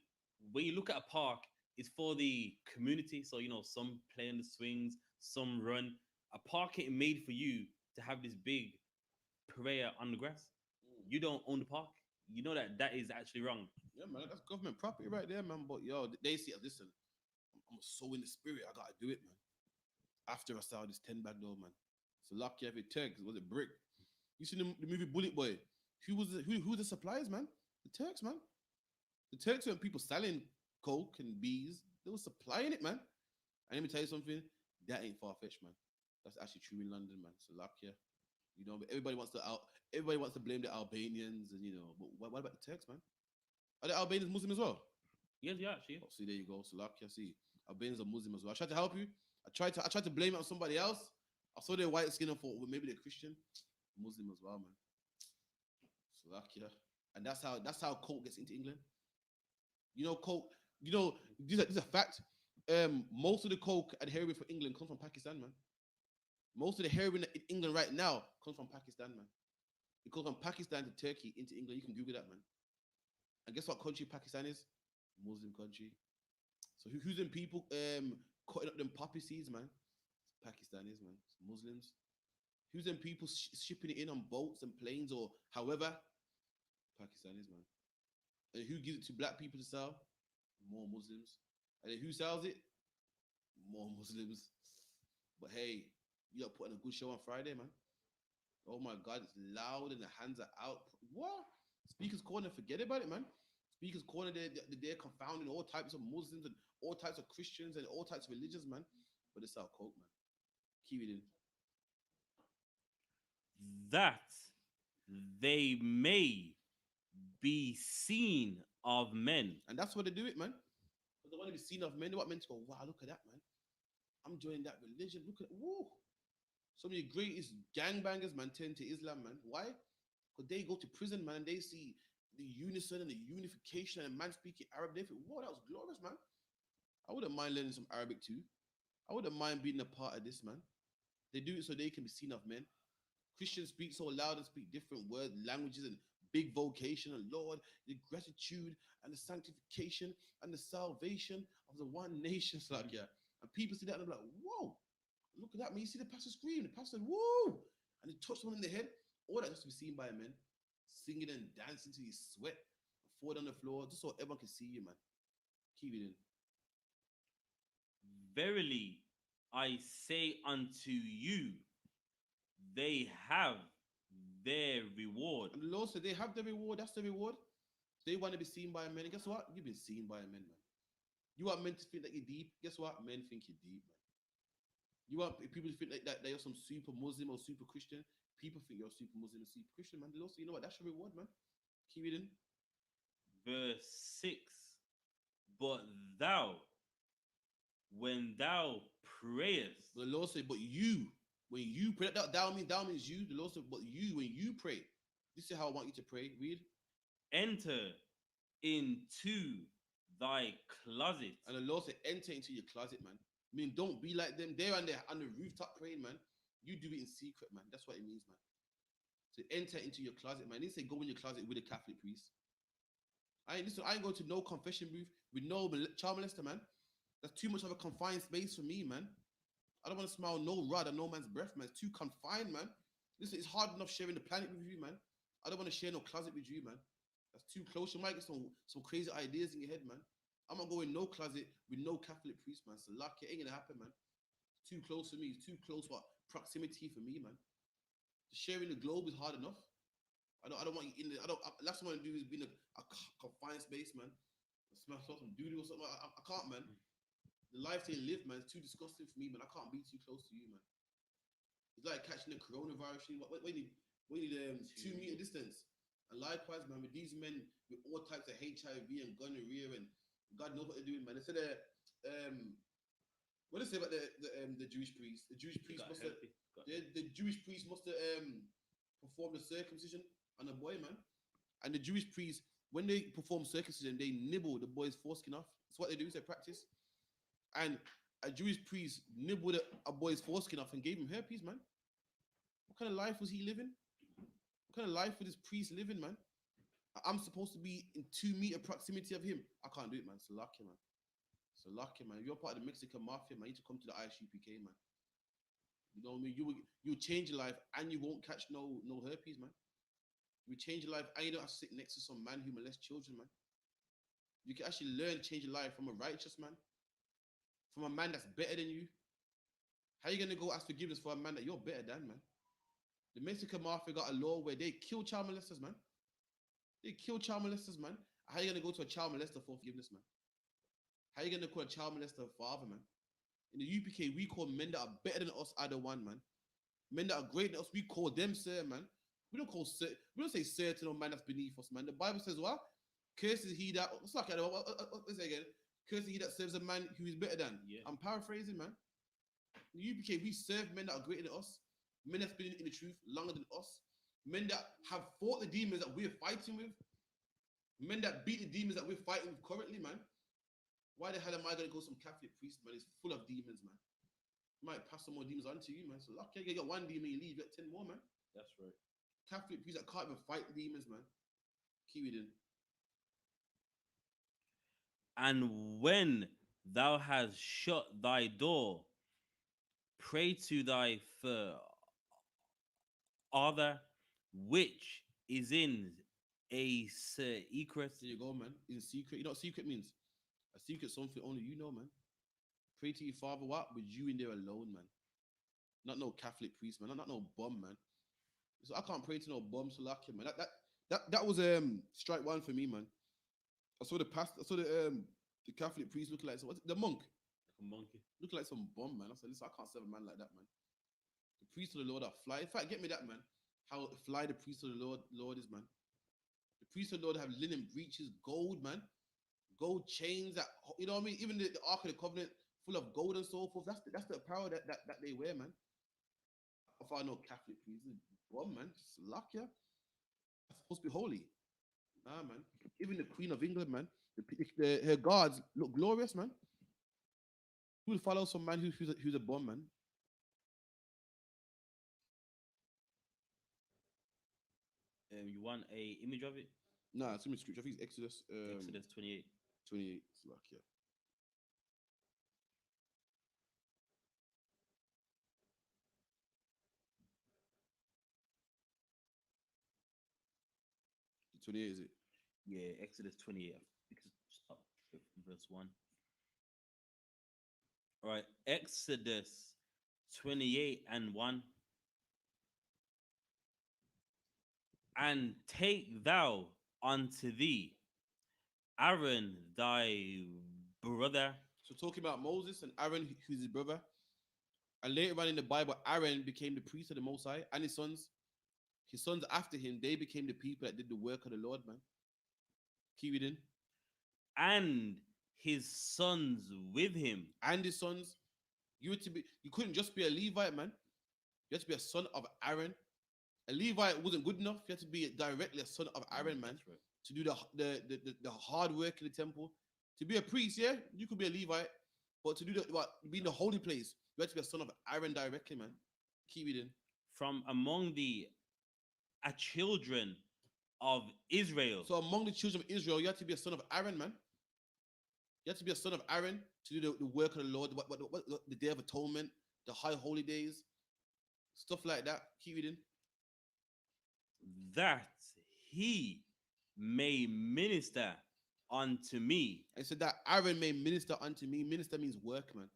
When you look at a park, it's for the community. So, some play on the swings, some run. A park ain't made for you to have this big prayer on the grass. You don't own the park. You know that is actually wrong. Yeah, man, that's government property right there, man. But yo, they see, listen, I'm so in the spirit, I gotta do it, man. After I saw this 10 bag though, man. So lucky if it Turks, was it brick? You seen the movie Bullet Boy? Who the suppliers, man? The Turks, man. The Turks weren't people selling coke and bees. They were supplying it, man. And let me tell you something, that ain't far fetched, man. That's actually true in London, man. So lucky, but everybody wants to blame the Albanians and but what about the Turks, man? Are the Albanians Muslim as well? Yes, yeah, actually. Oh, see, there you go. So lucky, I see. Albanians are Muslim as well. I tried to help you. I tried to blame it on somebody else. I saw their white skin and thought, well, maybe they're Christian, Muslim as well, man. So lucky, and that's how coke gets into England. Coke. This is a fact. Most of the coke and heroin from England comes from Pakistan, man. Most of the heroin in England right now comes from Pakistan, man. It goes from Pakistan to Turkey into England. You can Google that, man. And guess what country Pakistan is? Muslim country. So who's in people cutting up them poppy seeds, man? It's Pakistanis, man. It's Muslims. Who's in people shipping it in on boats and planes or however? Pakistanis, man. And who gives it to black people to sell? More Muslims. And then who sells it? More Muslims. But hey, you got put on a good show on Friday, man. Oh my God, it's loud and the hands are out. What? Speaker's Corner, forget about it, man. Speaker's Corner, they're confounding all types of Muslims and all types of Christians and all types of religions, man. But it's our coke, man. Keep it in. That they may be seen of men. And that's what they do it, man. Because they want to be seen of men. They want men to go, wow, look at that, man. I'm joining that religion. Look at, whoa. Some of the greatest gangbangers, man, turn to Islam, man. Why? Because they go to prison, man, and they see the unison and the unification and man speaking Arabic. They think, whoa, that was glorious, man. I wouldn't mind learning some Arabic too. I wouldn't mind being a part of this, man. They do it so they can be seen of men. Christians speak so loud and speak different words, languages, and big vocation. And Lord, the gratitude and the sanctification and the salvation of the one nation. Like, yeah. And people see that and they're like, whoa, look at that, man. You see the pastor scream, the pastor, whoa. And he touched someone in the head. All that has to be seen by men. Singing and dancing till you sweat, fall on the floor, just so everyone can see you, man. Keep it in. Verily, I say unto you, they have their reward. And the Lord said they have the reward. That's the reward. They want to be seen by men. And guess what? You've been seen by men, man. You want men to think that you're deep. Guess what? Men think you're deep, man. You want people to think like that you're some super Muslim or super Christian. People think you're super Muslim or super Christian, man. The Lord said, you know what? That's your reward, man. Keep it in. Verse 6. But thou, when thou prayest, The Lord said, but you, when you pray, that thou means you. The Lord said, but you, when you pray, this is how I want you to pray. Read. enter into thy closet. And the Lord said, enter into your closet, man. I mean, don't be like them. They're on the rooftop praying, man. You do it in secret, man. That's what it means, man. So enter into your closet, man. He didn't say go in your closet with a Catholic priest. I ain't going to no confession booth with no child molester, man. That's too much of a confined space for me, man. I don't want to smell no rod and no man's breath, man. It's too confined, man. Listen, it's hard enough sharing the planet with you, man. I don't want to share no closet with you, man. That's too close. You might get some crazy ideas in your head, man. I'm not going no closet with no Catholic priest, man. So luck, it ain't gonna happen, man. It's too close for me. It's too close for proximity for me, man. Sharing the globe is hard enough. I don't want you in the. Last thing I want to do is be in a confined space, man. Smell some doodle or something. I can't, man. The life they live, man, is too disgusting for me, man. I can't be too close to you, man. It's like catching the coronavirus. We need 2 meter distance. And likewise, man, with these men with all types of HIV and gonorrhea and God knows what they're doing, man. They said what they say about the Jewish priest? The Jewish priest must have the Jewish priest must have performed a circumcision on a boy, man. And the Jewish priest, when they perform circumcision, they nibble the boy's foreskin off. That's what they do. It's their practice. And a Jewish priest nibbled a boy's foreskin off and gave him herpes, man. What kind of life was he living? What kind of life was this priest living, man? I'm supposed to be in 2 meter proximity of him. I can't do it, man. It's lucky, man. It's lucky, man. If you're part of the Mexican mafia, man, you need to come to the I.S.U.P.K, man. You know what I mean? You change your life and you won't catch no herpes, man. You change your life and you don't have to sit next to some man who molests children, man. You can actually learn to change your life from a righteous man, from a man that's better than you. How are you gonna go ask forgiveness for a man that you're better than, man? The Mexican mafia got a law where they kill child molesters, man. They kill child molesters, man. How are you gonna go to a child molester for forgiveness, man? How are you gonna call a child molester a father, man? In the UPK, we call men that are better than us either one, man. Men that are greater than us, we call them sir, man. We don't say sir to no man that's beneath us, man. The Bible says what? Cursed is he that, what's like, let's say again. Cursed is he that serves a man who is better than. Yeah. I'm paraphrasing, man. In the UPK, we serve men that are greater than us. Men that's been in the truth longer than us. Men that have fought the demons that we're fighting with. Men that beat the demons that we're fighting with currently, man. Why the hell am I going to go to some Catholic priest, man? It's full of demons, man. You might pass some more demons on to you, man. So lucky you get 1 demon, you leave, you get 10 more, man. That's right. Catholic priests that can't even fight demons, man. Keep it in. And when thou hast shut thy door, pray to thy Father, which is in a secret. There you go, man. In secret. You know what secret means? A secret, something only you know, man. Pray to your Father, what? With you in there alone, man. Not no Catholic priest, man. Not no bum, man. So I can't pray to no bum, so lucky, man. That was strike one for me, man. I saw the Catholic priest looking like the monk. Like a monkey. Looking like some bum, man. I said, listen, I can't serve a man like that, man. The priest of the Lord are fly. In fact, get me that, man. How fly the priest of the Lord is, man. The priest of the Lord have linen breeches, gold, man. Gold chains that, you know what I mean? Even the Ark of the Covenant full of gold and so forth. That's the apparel that they wear, man. If I know Catholic priest, bum, man. Just luck, yeah. That's supposed to be holy. Nah, man. Even the Queen of England, man. Her guards look glorious, man. Who will follow some man who's a bum, man? You want a image of it? Nah, it's in the scripture. I think it's Exodus. Exodus 28. 28. It's like, yeah. The 28, is it? Yeah, Exodus 28. Stop verse 1. All right, Exodus 28 and 1. And take thou unto thee Aaron thy brother. So talking about Moses and Aaron, who's his brother. And later on in the Bible, Aaron became the priest of the Most High, and his sons. His sons after him, they became the people that did the work of the Lord, man. Keep it in. And his sons with him. And his sons. You couldn't just be a Levite, man. You had to be a son of Aaron. A Levite wasn't good enough. You had to be directly a son of Aaron, man. Right. To do the hard work in the temple, To be a priest, yeah, you could be a Levite, but to do be in the holy place, you have to be a son of Aaron directly, man. Keep reading. From among the children of Israel. So among the children of Israel, you have to be a son of Aaron, man. You have to be a son of Aaron to do the work of the Lord, the Day of Atonement, the high holy days, stuff like that. Keep reading. That he may minister unto me. And so that Aaron may minister unto me. Minister means work, man.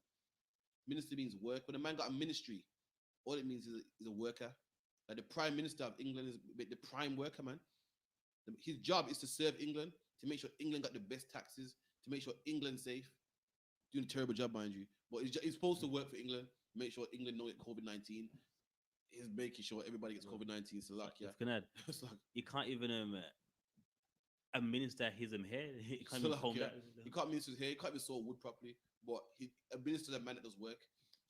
Minister means work. When a man got a ministry, all it means is a worker. Like the Prime Minister of England is the prime worker, man. His job is to serve England, to make sure England got the best taxes, to make sure England's safe. Doing a terrible job, mind you. But he's supposed to work for England, make sure England don't get COVID-19. He's making sure everybody gets COVID-19. So like, yeah. You can't even administer his hair. He can't even comb that. He can't minister his hair. He can't even saw wood properly. But he administers a man that does work.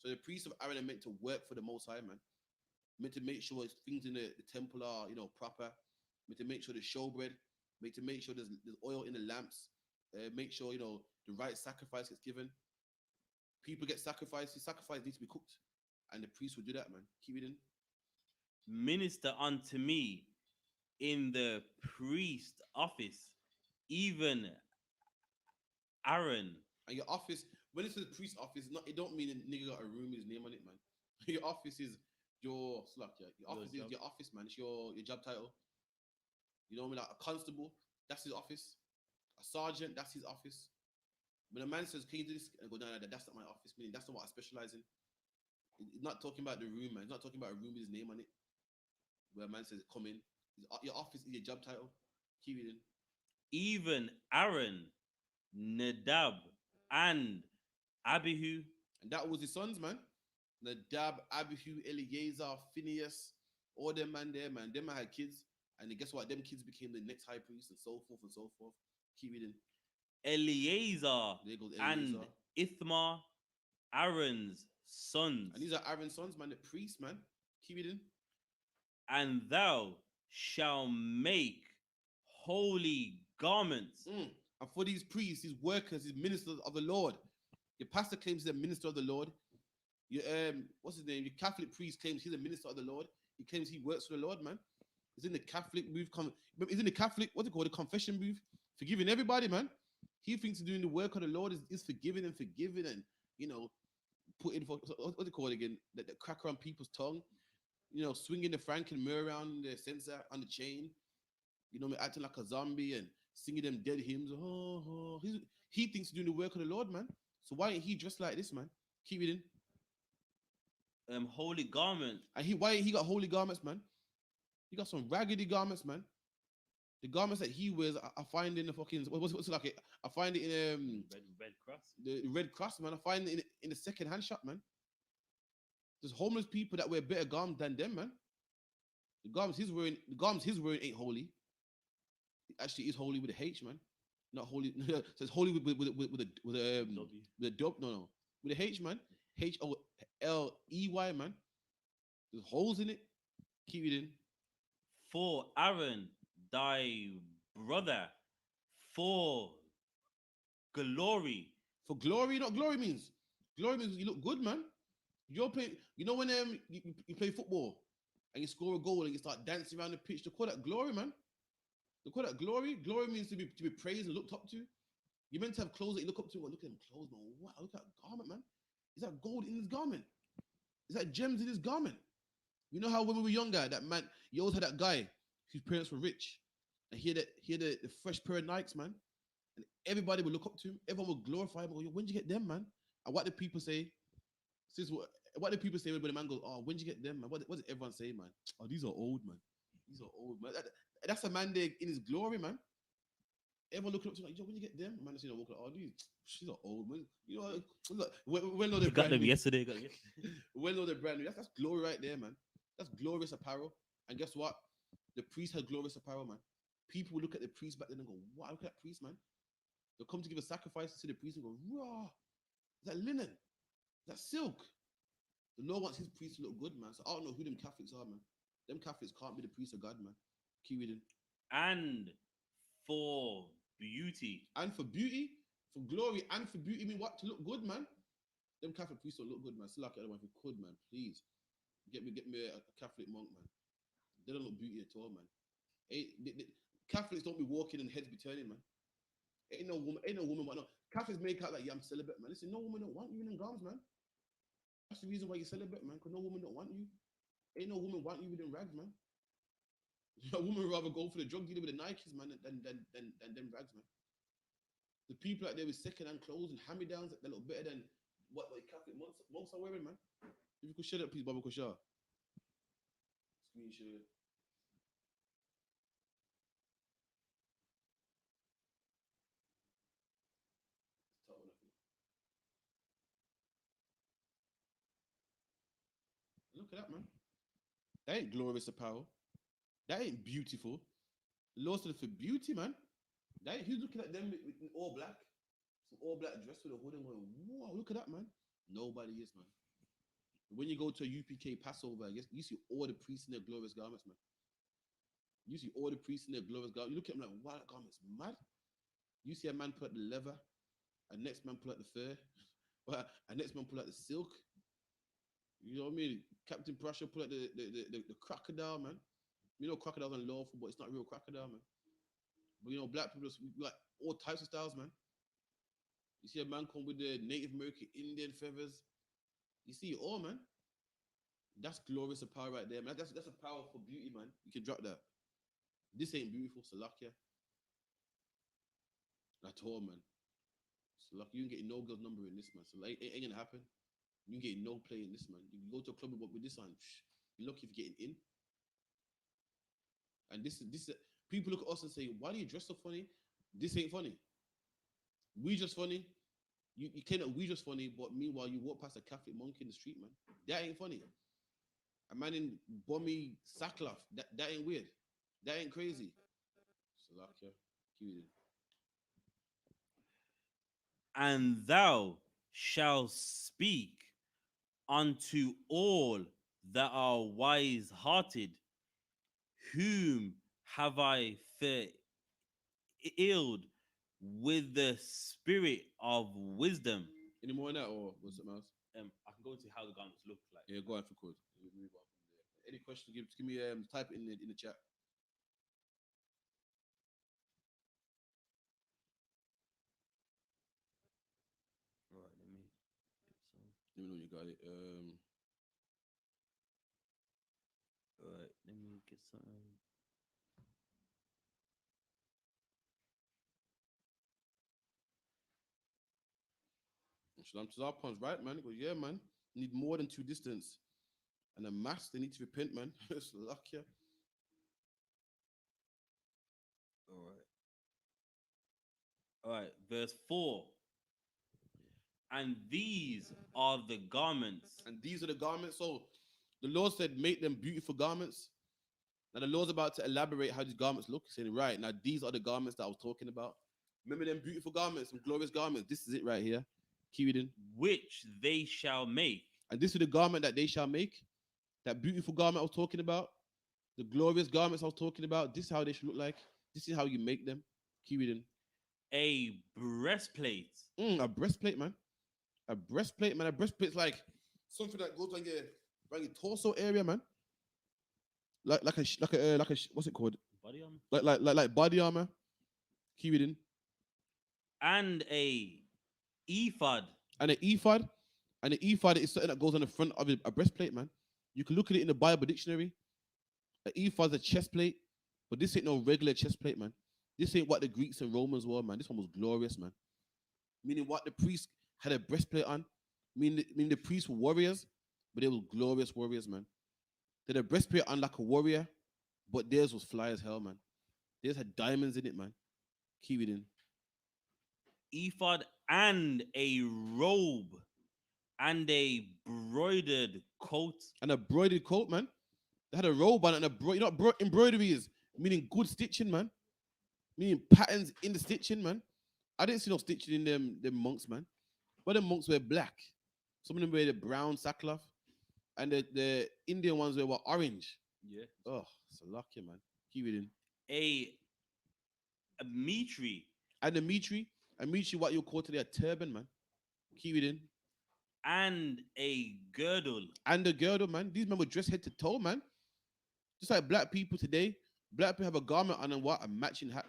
So the priests of Aaron are meant to work for the Most High, man. Meant to make sure things in the temple are, proper. Meant to make sure there's showbread. Meant to make sure there's oil in the lamps. Make sure, the right sacrifice gets given. People get sacrificed. The sacrifice needs to be cooked. And the priest will do that, man. Keep reading. Minister unto me in the priest office, even Aaron. And your office, when it says priest office, it don't mean a nigga got a room with his name on it, man. Your office is your office is your office, man. It's your job title. You know what I mean? Like a constable, that's his office. A sergeant, that's his office. When a man says, "Can you do this?" and go down like that, that's not my office. Meaning that's not what I specialize in. It's not talking about the room, man. It's not talking about a room with his name on it. Where a man says, "Come in." Your office is your job title. Keep reading. Even Aaron, Nadab, and Abihu. And that was his sons, man. Nadab, Abihu, Eleazar, Phineas, all them man there, man. Them had kids. And guess what? Them kids became the next high priest and so forth and so forth. Keep reading. Eleazar, there goes Eleazar. And Ithamar, Aaron's sons. And these are Aaron's sons, man. The priests, man. Keep reading. And thou shalt make holy garments. And for these priests, these workers, these ministers of the Lord. Your pastor claims he's a minister of the Lord. Your what's his name? Your Catholic priest claims he's a minister of the Lord. He claims he works for the Lord, man. He's in the Catholic booth. He's in the Catholic, what's it called? The confession booth. Forgiving everybody, man. He thinks doing the work of the Lord is forgiving and putting what's it called again? The cracker on people's tongue. Swinging the Franken mirror around the sensor on the chain. Acting like a zombie and singing them dead hymns. He thinks doing the work of the Lord, man. So why ain't he dressed like this, man? Keep reading. Holy garment. And why ain't he got holy garments, man? He got some raggedy garments, man. The garments that he wears, I find in the fucking what's it like? I find it in Red Cross. The Red Cross, man. I find it in the second-hand shop, man. There's homeless people that wear better garments than them, man. The garments he's wearing ain't holy. It actually is holy with a H, man. Not holy. So it's holy with a dub. No, with a H, man. HOLEY, man. There's holes in it. Keep it in. For Aaron, thy brother, for glory. For glory, not glory means. Glory means you look good, man. You're playing. When you play football and you score a goal and you start dancing around the pitch, they call that glory, man. They call that glory. Glory means to be praised and looked up to. You're meant to have clothes that you look up to. Well, look at them clothes, man. Wow, look at that garment, man. Is that gold in his garment? Is that gems in his garment? You know how when we were younger, that man, you always had that guy whose parents were rich, and he had the fresh pair of Nikes, man, and everybody would look up to him. Everyone would glorify him. When'd you get them, man? And what did people say? What did people say when the man goes, "Oh, when'd you get them, man?" What did everyone say, man? "Oh, these are old, man. These are old, man." That's a man there in his glory, man. Everyone looking up to him like, "Yo, when you get them?" Man, walking like, "Oh, she's are old, man." When they got them yesterday. When they're brand new. That's glory right there, man. That's glorious apparel. And guess what? The priest had glorious apparel, man. People would look at the priest back then and go, "Wow, look at that priest, man." They'll come to give a sacrifice to the priest and go, "Raw, is that linen? Is that silk?" The Lord wants his priest to look good, man. So I don't know who them Catholics are, man. Them Catholics can't be the priest of God, man. Keep reading. And for beauty. And for beauty, For glory and for beauty. I mean, what? To look good, man. Them Catholic priests don't look good, man. Still like anyone if you could, man. Please. Get me a Catholic monk, man. They don't look beauty at all, man. Catholics don't be walking and heads be turning, man. Ain't no woman want no. Catholics make out like, yeah, I'm celibate, man. Listen, no woman don't want you in them garms, man. That's the reason why you're celibate, man. Because no woman don't want you. Ain't no woman want you with them rags, man. A woman would rather go for the drug dealer with the Nikes, man, than them rags, man. The people out there with second-hand clothes and hand-me-downs, they look better than what Catholic monks are wearing, man. If you could share that, please, Baba Kushar. Screen share. Look at that, man. That ain't glorious apparel. That ain't beautiful. Lord said for beauty, man. That ain't, who's looking at them with all black? Some all black dress with a hood and going, wow, look at that, man. Nobody is, man. When you go to a UPK Passover, I guess you see all the priests in their glorious garments, man. You see all the priests in their glorious garments. You look at them like, wow, that garment's mad. You see a man pull out the leather, a next man pull out the fur, a next man pull out the silk. You know what I mean? Captain Prussia pull out the crocodile, man. You know crocodiles are unlawful, but it's not real crocodile, man. But you know, black people just like all types of styles, man. You see a man come with the Native American Indian feathers. You see it all, man. That's glorious apparel right there, man. That's a powerful beauty, man. You can drop that. This ain't beautiful, Salakia. At all, man. Salakia, you ain't getting no girl's number in this, man. So like, it ain't gonna happen. You get no play in this, man. You can go to a club with this on. You're lucky if you're getting in. And this people look at us and say, why do you dress so funny? This ain't funny. We just funny. You cannot we just funny, but meanwhile you walk past a Catholic monk in the street, man. That ain't funny. A man in bummy sackcloth, that ain't weird. That ain't crazy. Salakia, cute. And thou shalt speak unto all that are wise-hearted, whom have I filled with the spirit of wisdom. Any more on that, or what's something else? I can go into how the garments look like. Yeah, go on if you could. We'll move on from there. Any questions? Give me type it in the chat. Right, let me get some. Let me know you got it. Right, let me get something. Shalom to our pawns, right, man? He goes, yeah, man. Need more than 2 distance. And a mass, they need to repent, man. It's luck, yeah. All right, verse 4. And these are the garments. And these are the garments. So the Lord said, make them beautiful garments. Now the Lord's about to elaborate how these garments look. He's saying, right, now these are the garments that I was talking about. Remember them beautiful garments, some glorious garments. This is it right here. Keep it in. Which they shall make. And this is the garment that they shall make. That beautiful garment I was talking about. The glorious garments I was talking about. This is how they should look like. This is how you make them. Keep it in. A breastplate. A breastplate, man. A breastplate, man. A breastplate's like something that goes on your torso area, man. Like a what's it called? Body armor. Like body armor. Keep it in. And a ephod. And an ephod. And an ephod is something that goes on the front of a breastplate, man. You can look at it in the Bible dictionary. An ephod is a chest plate, but this ain't no regular chest plate, man. This ain't what the Greeks and Romans were, man. This one was glorious, man. Meaning what the priests had a breastplate on. Meaning the priests were warriors, but they were glorious warriors, man. They had a breastplate on like a warrior, but theirs was fly as hell, man. Theirs had diamonds in it, man. Keep it in. Ephod and a robe and a broidered coat. And a broidered coat, man. They had a robe on and you know what embroidery is? Meaning good stitching, man. Meaning patterns in the stitching, man. I didn't see no stitching in them monks, man. But the monks were black. Some of them wear the brown sackcloth. And the Indian ones were orange. Yeah. Oh, it's a lucky, man. Keep it in. A mitre. And the mitre. And meet you what you call today a turban, man. Keep it in. and a girdle. And the girdle, man. These men were dressed head to toe, man. Just like black people today, black people have a garment on and what? A matching hat.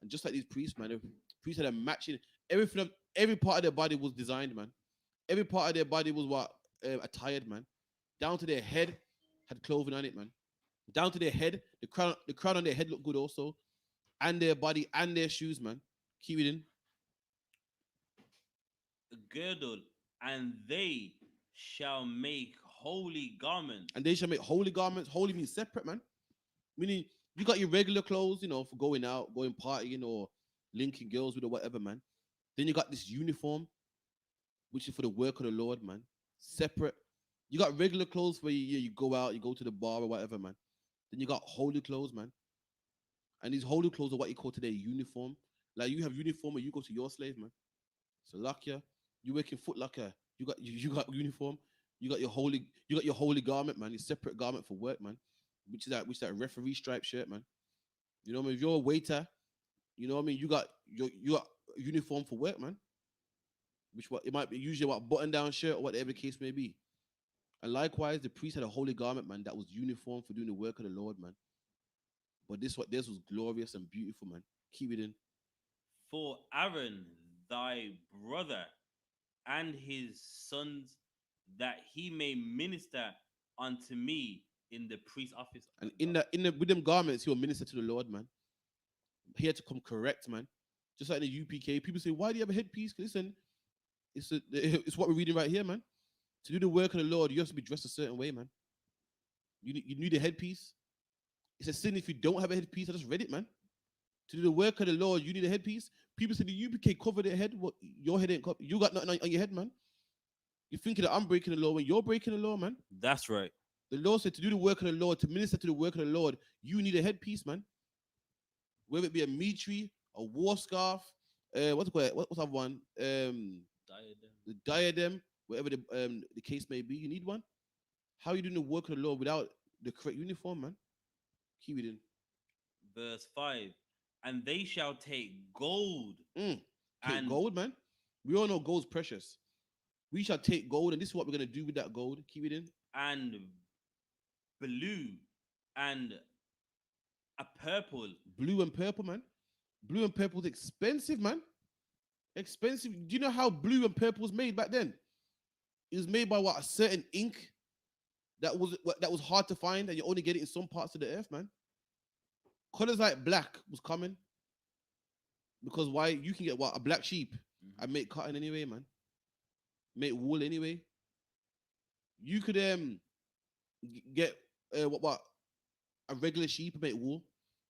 And just like these priests, man, the priests had a matching everything. Every part of their body was designed, man. Every part of their body was what attired, man. Down to their head had clothing on it, man. Down to their head, the crown on their head looked good also, and their body and their shoes, man. Keep it in. Girdle, and they shall make holy garments. And they shall make holy garments. Holy means separate, man. Meaning you got your regular clothes, for going out, going partying, or linking girls with or whatever, man. Then you got this uniform, which is for the work of the Lord, man. Separate. You got regular clothes where you go out, you go to the bar or whatever, man. Then you got holy clothes, man. And these holy clothes are what you call today uniform. Like you have uniform when you go to your slave, man. So Lakia, you work in Foot Locker. You got uniform. You got your holy garment, man. Your separate garment for work, man. Which that referee stripe shirt, man. You know what I mean? If you're a waiter, you know what I mean. You got uniform for work, man. Which what it might be usually what button down shirt or whatever the case may be. And likewise, the priest had a holy garment, man, that was uniform for doing the work of the Lord, man. But this was glorious and beautiful, man. Keep it in. For Aaron thy brother and his sons, that he may minister unto me in the priest office. And in the with them garments, he will minister to the Lord, man. He had to come correct, man. Just like in the UPK, people say, "Why do you have a headpiece?" Listen, it's what we're reading right here, man. To do the work of the Lord, you have to be dressed a certain way, man. You need a headpiece. It's a sin if you don't have a headpiece. I just read it, man. To do the work of the Lord, you need a headpiece. People say the UPK cover their head. What your head ain't covered. You got nothing on your head, man. You're thinking that I'm breaking the law when you're breaking the law, man. That's right. The Lord said to do the work of the Lord, to minister to the work of the Lord, you need a headpiece, man. Whether it be a mitre, a war scarf, what's it called? What's that one? Diadem. The diadem, whatever the case may be, you need one. How are you doing the work of the Lord without the correct uniform, man? Keep it in. Verse 5. And they shall take gold. Take And gold, man. We all know gold's precious. We shall take gold, and this is what we're going to do with that gold. Keep it in. and blue and a purple. Blue and purple, man. Blue and purple is expensive, man. Expensive. Do you know how blue and purple was made back then? It was made by what? A certain ink that was hard to find, and you only get it in some parts of the earth, man. Colors like black was common because why? You can get what? A black sheep and make cotton anyway, man. Make wool anyway. You could get what a regular sheep and make wool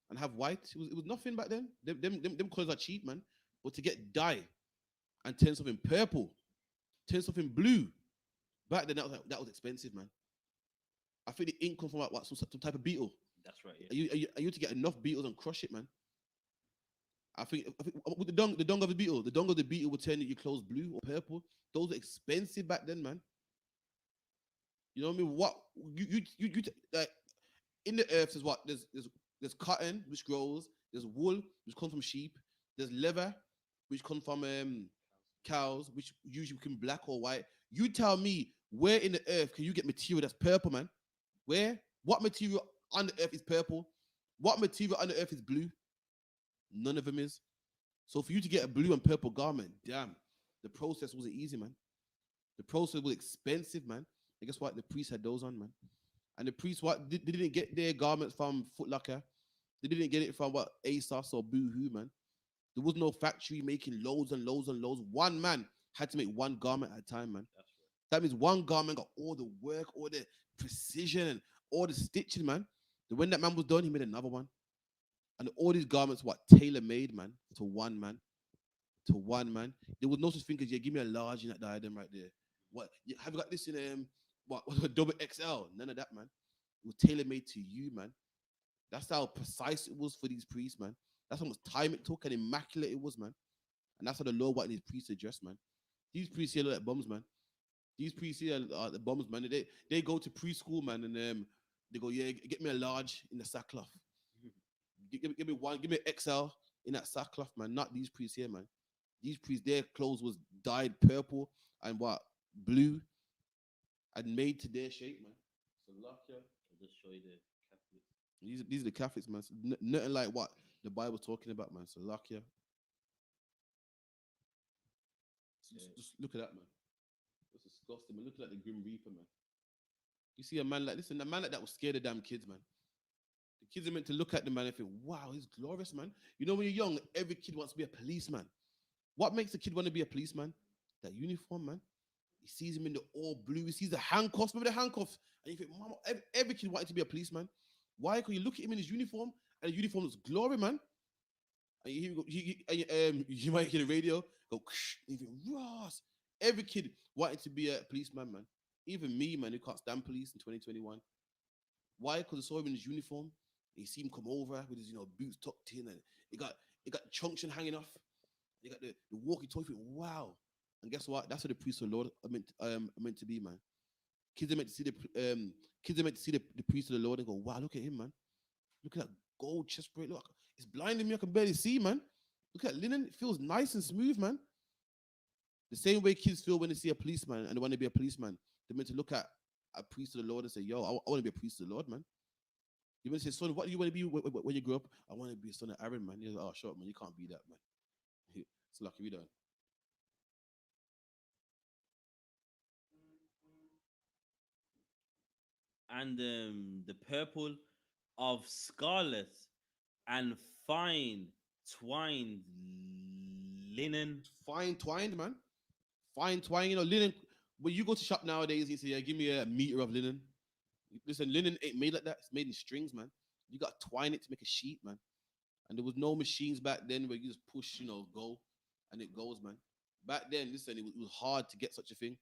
and have white. It was nothing back then. Them colors are cheap, man. But to get dye and turn something purple, turn something blue, back then that was expensive, man. I think the ink comes from what some type of beetle. That's right. Yeah. Are you to get enough beetles and crush it, man? I think with the dung of the beetle will turn your clothes blue or purple. Those are expensive back then, man. You know what I mean? What you like in the earth is what there's cotton which grows, there's wool which comes from sheep, there's leather which comes from cows, which usually can be black or white. You tell me where in the earth can you get material that's purple, man? Where? What material on the earth is purple? What material on the earth is blue? None of them is. So for you to get a blue and purple garment, damn, the process wasn't easy, man. The process was expensive, man. And guess what? The priests had those on, man. And the priests, they didn't get their garments from Foot Locker. They didn't get it from what ASOS or Boohoo, man. There was no factory making loads and loads and loads. One man had to make one garment at a time, man. That's right. That means one garment got all the work, all the precision, and all the stitching, man. Then when that man was done, he made another one. And all these garments, tailor-made, man, to one man. To one man. There was no such thing as, yeah, give me a large in that diadem right there. What? Have you got this in double XL? None of that, man. It was tailor-made to you, man. That's how precise it was for these priests, man. That's how much time it took and immaculate it was, man. And that's how the Lord wanted his priests to dress, man. These priests here look like bums, man. These priests here are the bums, man. They go to preschool, man, and they go, yeah, get me a large in the sackcloth. Give me one, give me an XL in that sackcloth, man. Not these priests here, man. These priests, their clothes was dyed purple and what? Blue and made to their shape, man. So I'll just show you the Catholics. these are the Catholics, man. So nothing like what the Bible's talking about, man. So just look at that, man. It's disgusting, man. Look at the Grim Reaper, man. You see a man like, listen, a man like that was scared of damn kids, man. The kids are meant to look at the man and think, wow, he's glorious, man. You know, when you're young, every kid wants to be a policeman. What makes a kid want to be a policeman? That uniform, man. He sees him in the all blue. He sees the handcuffs. Remember the handcuffs? And you think, mama, every kid wanted to be a policeman. Why? Because you look at him in his uniform, and the uniform is glory, man. And you hear him go, you might hear the radio go, and you think, Ross. Every kid wanted to be a policeman, man. Even me, man, who can't stand police in 2021. Why? Because I saw him in his uniform. You see him come over with his, boots tucked in, and he got junction hanging off. He got the walkie-talkie. Wow! And guess what? That's what the priests of the Lord are meant to be, man. Kids are meant to see the priest of the Lord and go, wow! Look at him, man. Look at that gold chest plate. Look, it's blinding me. I can barely see, man. Look at that linen. It feels nice and smooth, man. The same way kids feel when they see a policeman and they want to be a policeman. They're meant to look at a priest of the Lord and say, yo, I want to be a priest of the Lord, man. You want to say, son, what do you want to be when you grow up? I want to be a son of Aaron, man. You're like, oh, shut up, man. You can't be that, man. It's lucky we don't. And the purple of scarlet and fine twined linen. Fine twined, man. Fine twined, linen. When you go to shop nowadays, you say, yeah, give me a meter of linen. Listen, linen ain't made like that. It's made in strings, man. You got to twine it to make a sheet, man. And there was no machines back then where you just push, go, and it goes, man. Back then, listen, it was hard to get such a thing.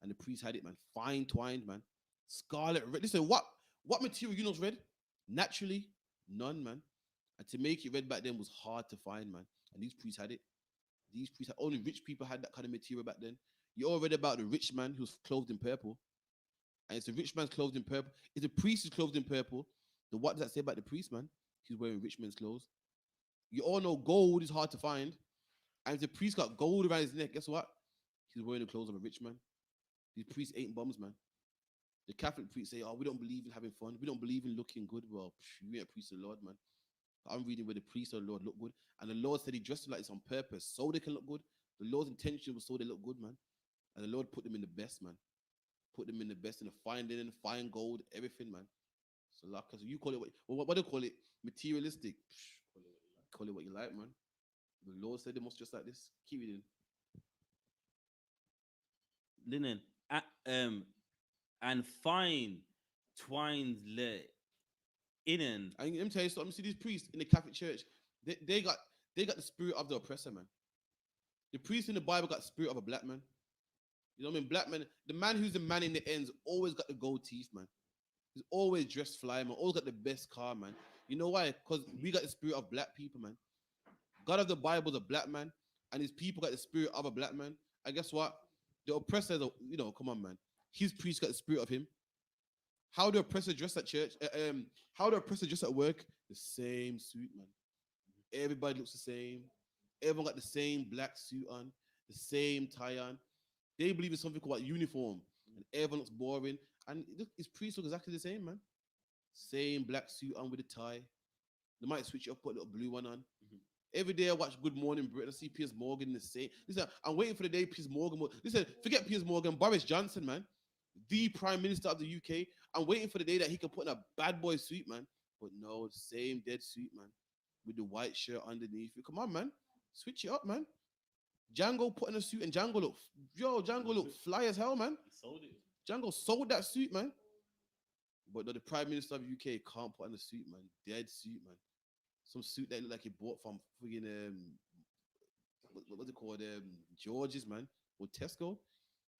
And the priest had it, man. Fine twined, man. Scarlet red. Listen, what material you know's red? Naturally, none, man. And to make it red back then was hard to find, man. And these priests had it. Only rich people had that kind of material back then. You all read about the rich man who was clothed in purple. And it's the rich man's clothed in purple. It's the priest who's clothed in purple. Then what does that say about the priest, man? He's wearing rich man's clothes. You all know gold is hard to find. And if the priest got gold around his neck, guess what? He's wearing the clothes of a rich man. These priests ain't bums, man. The Catholic priests say, oh, we don't believe in having fun. We don't believe in looking good. Well, you ain't a priest of the Lord, man. I'm reading where the priests of the Lord look good. And the Lord said he dressed them like this on purpose so they can look good. The Lord's intention was so they look good, man. And the Lord put them in the best, man. Put them in the best, in the fine linen, fine gold, everything, man. So, like, so you call it what do you call it? Materialistic. Call it what you like, man. The Lord said they must dress like this. Keep it in. Linen. And fine twined linen. And let me tell you something. See these priests in the Catholic Church, they got the spirit of the oppressor, man. The priest in the Bible got the spirit of a black man. You know what I mean? Black man, the man who's the man in the ends always got the gold teeth, man. He's always dressed fly, man. Always got the best car, man. You know why? Because we got the spirit of black people, man. God of the Bible is a black man, and his people got the spirit of a black man. And guess what? The oppressor, come on, man. His priest got the spirit of him. How the oppressor dress at church? How the oppressor dress at work? The same suit, man. Everybody looks the same. Everyone got the same black suit on, the same tie on. They believe in something called uniform, and everyone looks boring. And his priests look exactly the same, man. Same black suit on with a tie. They might switch it up, put a little blue one on. Mm-hmm. Every day I watch Good Morning Britain. I see Piers Morgan the same. Listen, I'm waiting for the day Piers Morgan. Listen, forget Piers Morgan. Boris Johnson, man, the Prime Minister of the UK. I'm waiting for the day that he can put in a bad boy suit, man. But no, same dead suit, man, with the white shirt underneath. Come on, man, switch it up, man. Django put in a suit and Django look fly as hell, man. He sold it. Django sold that suit, man. But no, the Prime Minister of the UK can't put on a suit, man. Dead suit, man. Some suit that look like he bought from friggin' what's it called? George's, man, or Tesco.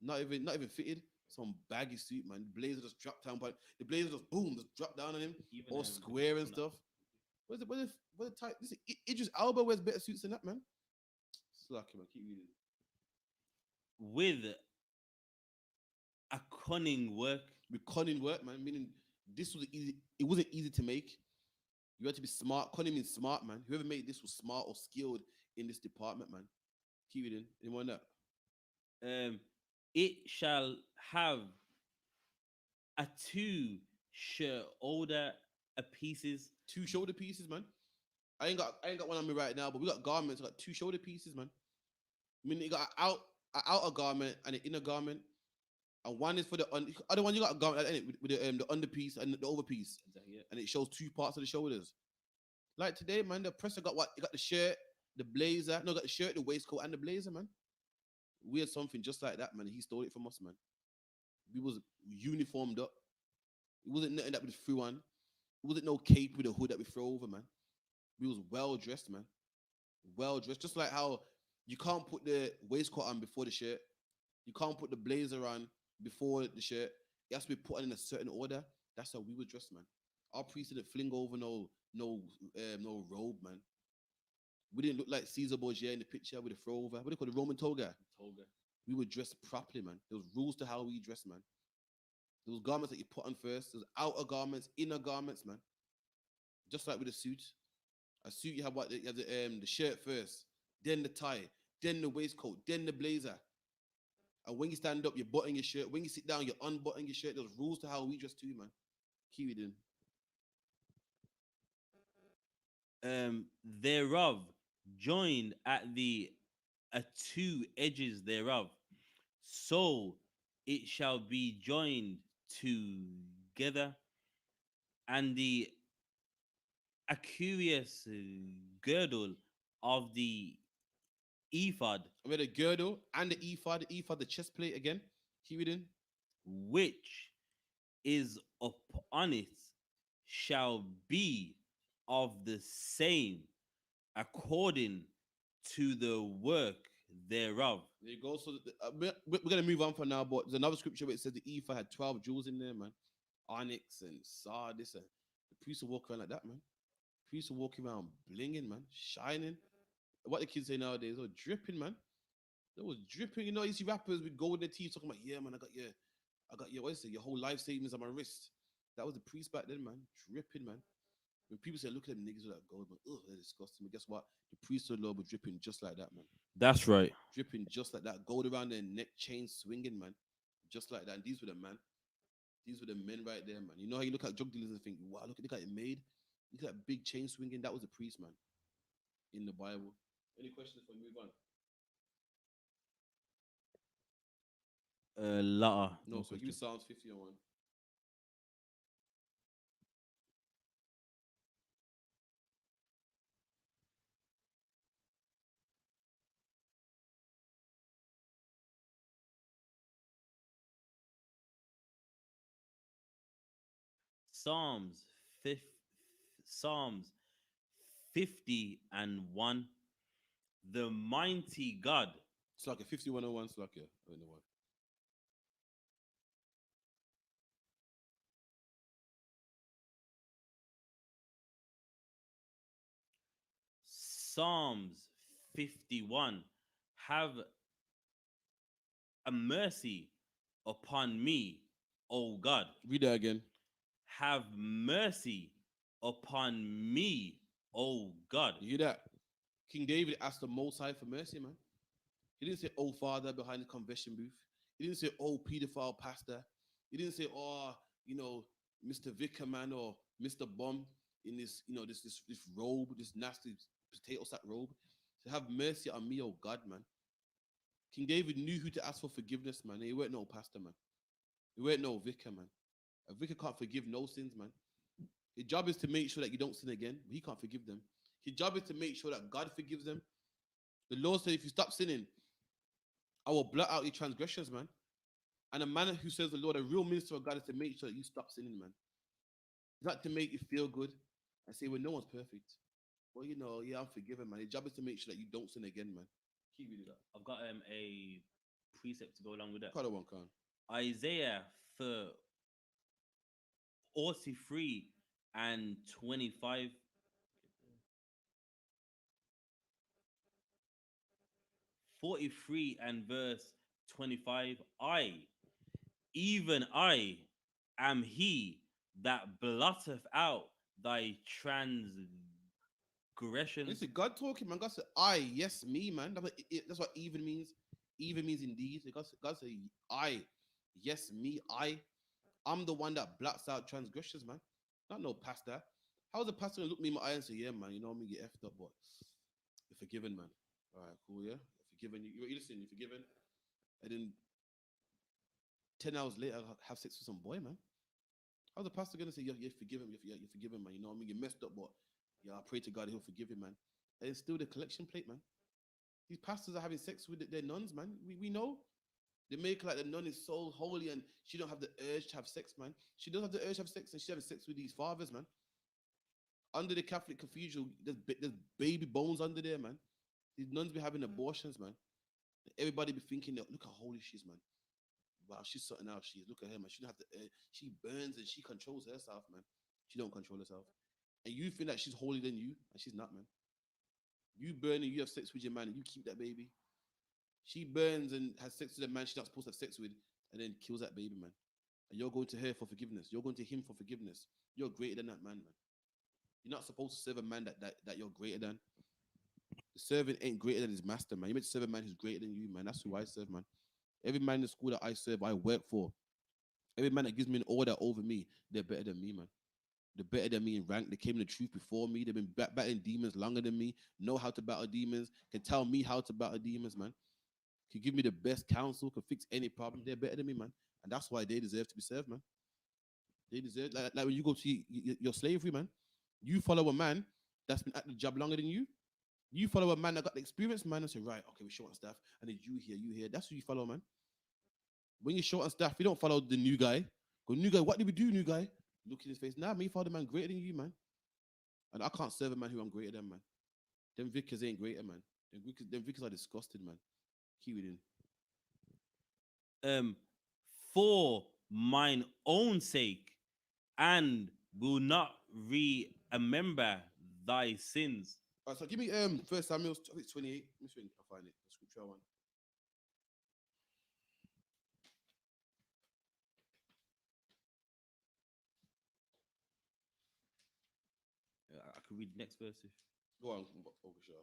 Not even fitted. Some baggy suit, man. The blazer just dropped down, but the blazer just boom, just dropped down on him, even all square and stuff. What the type? Listen, Idris Elba wears better suits than that, man. Slack, man. Keep reading. With a cunning work. With cunning work, man. Meaning this was easy. It wasn't easy to make. You had to be smart. Cunning means smart, man. Whoever made this was smart or skilled in this department, man. Keep it in. Anyone that? It shall have a two shoulder a pieces. Two shoulder pieces, man. I ain't got one on me right now, but we got garments. I got two shoulder pieces, man. I mean, you got an outer garment and an inner garment, and one is for the other one. You got a garment with the underpiece and the overpiece, Exactly, yeah. and it shows two parts of the shoulders. Like today, man, the presser got what? You got the shirt, the blazer. No, got the shirt, the waistcoat, and the blazer, man. We had something just like that, man. He stole it from us, man. We was uniformed up. It wasn't nothing that we threw on. It wasn't no cape with a hood that we throw over, man. We was well dressed, man. Well dressed. Just like how you can't put the waistcoat on before the shirt. You can't put the blazer on before the shirt. It has to be put on in a certain order. That's how we were dressed, man. Our priest didn't fling over no robe, man. We didn't look like Caesar Borgia in the picture with a throw over. What do you call the Roman toga? Toga. We were dressed properly, man. There was rules to how we dress, man. There was garments that you put on first. There was outer garments, inner garments, man. Just like with a suit. A suit, you have what? You have the shirt first, then the tie, then the waistcoat, then the blazer. And when you stand up, you button your shirt. When you sit down, you unbutton your shirt. There's rules to how we dress too, man. Keep it in. Thereof, joined at the two edges thereof, so it shall be joined together, and the a curious girdle of the ephod, I made a girdle and the ephod, the chest plate again. Keep it in. which is upon it, shall be of the same according to the work thereof. There you go. So we're going to move on for now, but there's another scripture where it says the ephod had 12 jewels in there, man. Onyx and sardis. And the priest will walk around like that, man. The priest will walk around blinging, man, shining. What the kids say nowadays, oh, dripping, man. They was dripping. You know, you see rappers with gold in their teeth talking about, yeah, man, I got your, what is it, your whole life savings on my wrist. That was the priest back then, man. Dripping, man. When people say, look at them niggas with that gold, man, ugh, they're disgusting. But guess what? The priesthood Lord was dripping just like that, man. That's right. Dripping just like that. Gold around their neck, chain swinging, man. Just like that. And these were the man. These were the men right there, man. You know how you look at drug dealers and think, wow, look at it made. Look at that big chain swinging. That was a priest, man. In the Bible. Any questions before we move on? Lot. No, so give me Psalms 50 and 1. Psalms, Psalms 50 and 1. The mighty God. It's like a 5101, it's like a one. Psalms 51. Have a mercy upon me, O God. Read that again. Have mercy upon me, O God. You hear that? King David asked the Most High for mercy, man. He didn't say, oh, Father, behind the convention booth. He didn't say, oh, pedophile pastor. He didn't say, oh, Mr. Vicar, man, or Mr. Bum in this, this robe, this nasty potato sack robe. So have mercy on me, oh God, man. King David knew who to ask for forgiveness, man. He weren't no pastor, man. He weren't no vicar, man. A vicar can't forgive no sins, man. His job is to make sure that you don't sin again, but he can't forgive them. His job is to make sure that God forgives them. The Lord said, if you stop sinning, I will blot out your transgressions, man. And a man who says the Lord, a real minister of God, is to make sure that you stop sinning, man. It's not to make you feel good and say, well, no one's perfect. Well, yeah, I'm forgiven, man. His job is to make sure that you don't sin again, man. Keep reading that. I've got a precept to go along with that. Cut one, Khan. Isaiah 43 and 25. 43 and verse 25. Even I am he that blotteth out thy transgressions transgressions. Listen, God talking, man. God said, yes, me, man. That's what even means. Even means indeed. God said, yes, me, I'm the one that blocks out transgressions, man. Not no pastor. How's the pastor gonna look me in my eye and say, yeah, man, you know what I mean? Get effed up, but you're forgiven, man. All right, cool, yeah? You're forgiven. You listen, you're forgiven. And then 10 hours later, I'll have sex with some boy, man. How's the pastor gonna say, you're forgiven, you're forgiven, man? You know what I mean? You messed up, but yeah, I pray to God he'll forgive you, man. And it's still the collection plate, man. These pastors are having sex with their nuns, man. We know. They make like the nun is so holy and she don't have the urge to have sex, man. She does have the urge to have sex and she's having sex with these fathers, man. Under the Catholic cathedral, there's baby bones under there, man. These nuns be having abortions, man. Everybody be thinking, look how holy she is, man. Wow, she's something else. She is. Look at her, man. She don't have the. She burns and she controls herself, man. She don't control herself, and you think that she's holier than you, and she's not, man. You burn and you have sex with your man, and you keep that baby. She burns and has sex with a man she's not supposed to have sex with, and then kills that baby, man. And you're going to her for forgiveness. You're going to him for forgiveness. You're greater than that man, man. You're not supposed to serve a man that you're greater than. The servant ain't greater than his master, man. You meant to serve a man who's greater than you, man. That's who I serve, man. Every man in the school that I serve, I work for. Every man that gives me an order over me, they're better than me, man. They're better than me in rank. They came in the truth before me. They've been battling demons longer than me, know how to battle demons, can tell me how to battle demons, man. Can give me the best counsel, can fix any problem. They're better than me, man. And that's why they deserve to be served, man. They deserve, like when you go to your slavery, man, you follow a man that's been at the job longer than you. You follow a man that got the experience, man, and say, right, okay, we're short on staff. And then you here. That's who you follow, man. When you're short on staff, you don't follow the new guy. Go, new guy, what did we do, new guy? Look in his face. Nah, me follow the man greater than you, man. And I can't serve a man who I'm greater than, man. Them vicars ain't greater, man. Them vicars are disgusted, man. Keep it in. For mine own sake, and will not remember thy sins. All right, so give me 1 Samuel 28. Let me see if I find it. The scripture one. I could read the next verse. Go on, over sure.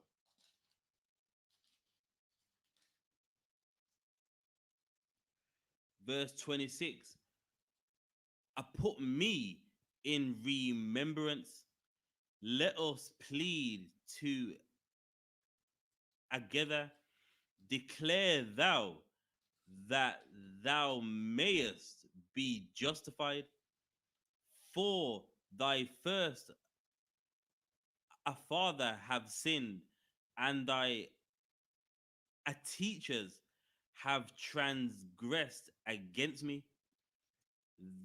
Verse 26. Put me in remembrance. Let us plead together. Declare thou that thou mayest be justified. For thy first a father have sinned, and thy teachers have transgressed against me.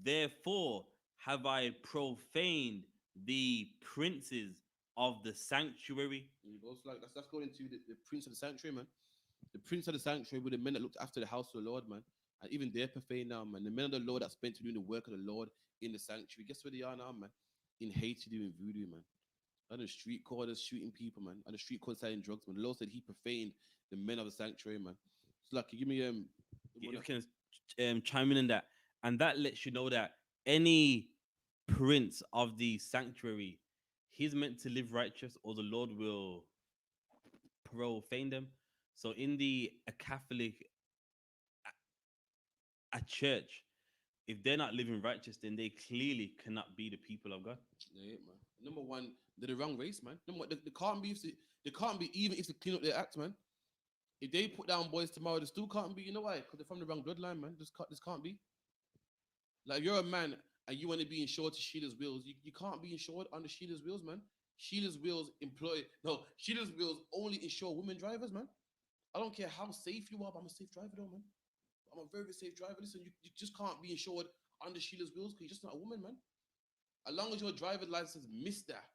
Therefore have I profaned the princes of the sanctuary. So like that's going into the prince of the sanctuary, man. The prince of the sanctuary were the men that looked after the house of the Lord, man. And even they're profane now, man. The men of the Lord that spent to doing the work of the Lord in the sanctuary. Guess where they are now, man? In Haiti doing voodoo, man. On the street corners shooting people, man. On the street corners selling drugs, man. The Lord said he profaned the men of the sanctuary, man. So like, give me If you can chime in that, and that lets you know that any prince of the sanctuary, he's meant to live righteous, or the Lord will profane them. So in the Catholic a church, if they're not living righteous, then they clearly cannot be the people of God. Yeah, man. Number one, they're the wrong race, man. Number one, they can't be. They can't be even if they clean up their act, man. If they put down boys tomorrow, they still can't be. You know why? Because they're from the wrong bloodline, man. This can't be. Like, if you're a man and you want to be insured to Sheila's Wheels, you can't be insured under Sheila's Wheels, man. Sheila's Wheels Sheila's Wheels only insure women drivers, man. I don't care how safe you are, but I'm a safe driver, though, man. I'm a very safe driver. Listen, you just can't be insured under Sheila's Wheels because you're just not a woman, man. As long as your driver's license missed that,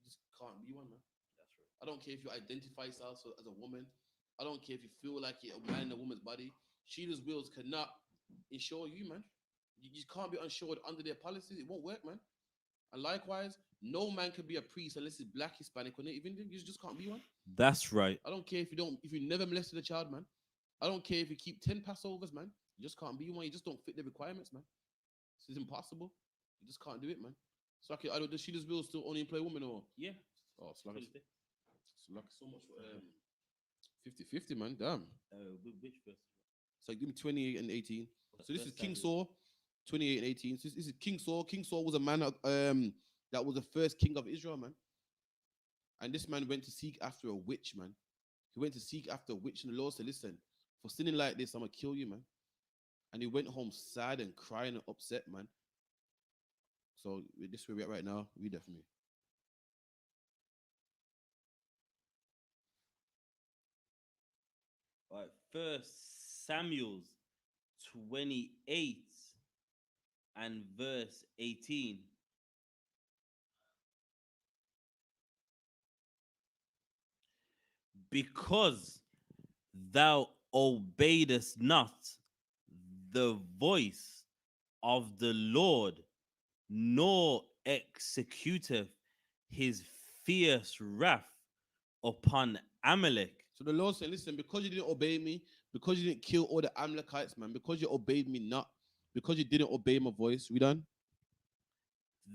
you just can't be one, man. That's right. I don't care if you identify yourself as a woman. I don't care if you feel like you're a man in a woman's body. Sheila's Wheels cannot insure you, man. You can't be insured under their policies. It won't work, man. And likewise, no man can be a priest unless he's black, Hispanic, or Native Indian. You just can't be one. That's right. I don't care if you never molested a child, man. I don't care if you keep 10 Passovers, man. You just can't be one. You just don't fit the requirements, man. This is impossible. You just can't do it, man. So I don't. Does Sheila's Wheels still only employ women, or Yeah, Oh, slug. 25th. Slug. So much for 50-50, man. Damn. Which verse? So give me 28 and 18. So this is First King Samuel. Saul, 28 and 18. So this is King Saul. King Saul was a man that was the first king of Israel, man. And this man went to seek after a witch, man. He went to seek after a witch, and the Lord said, listen, for sinning like this, I'm going to kill you, man. And he went home sad and crying and upset, man. So this is where we're at right now. Read that for me. All right, First Samuel's 28 and verse 18. Because thou obeyedest not the voice of the Lord, nor executeth his fierce wrath upon Amalek. So the Lord said, listen, because you didn't obey me, because you didn't kill all the Amalekites, man, because you obeyed me not, because you didn't obey my voice. We done?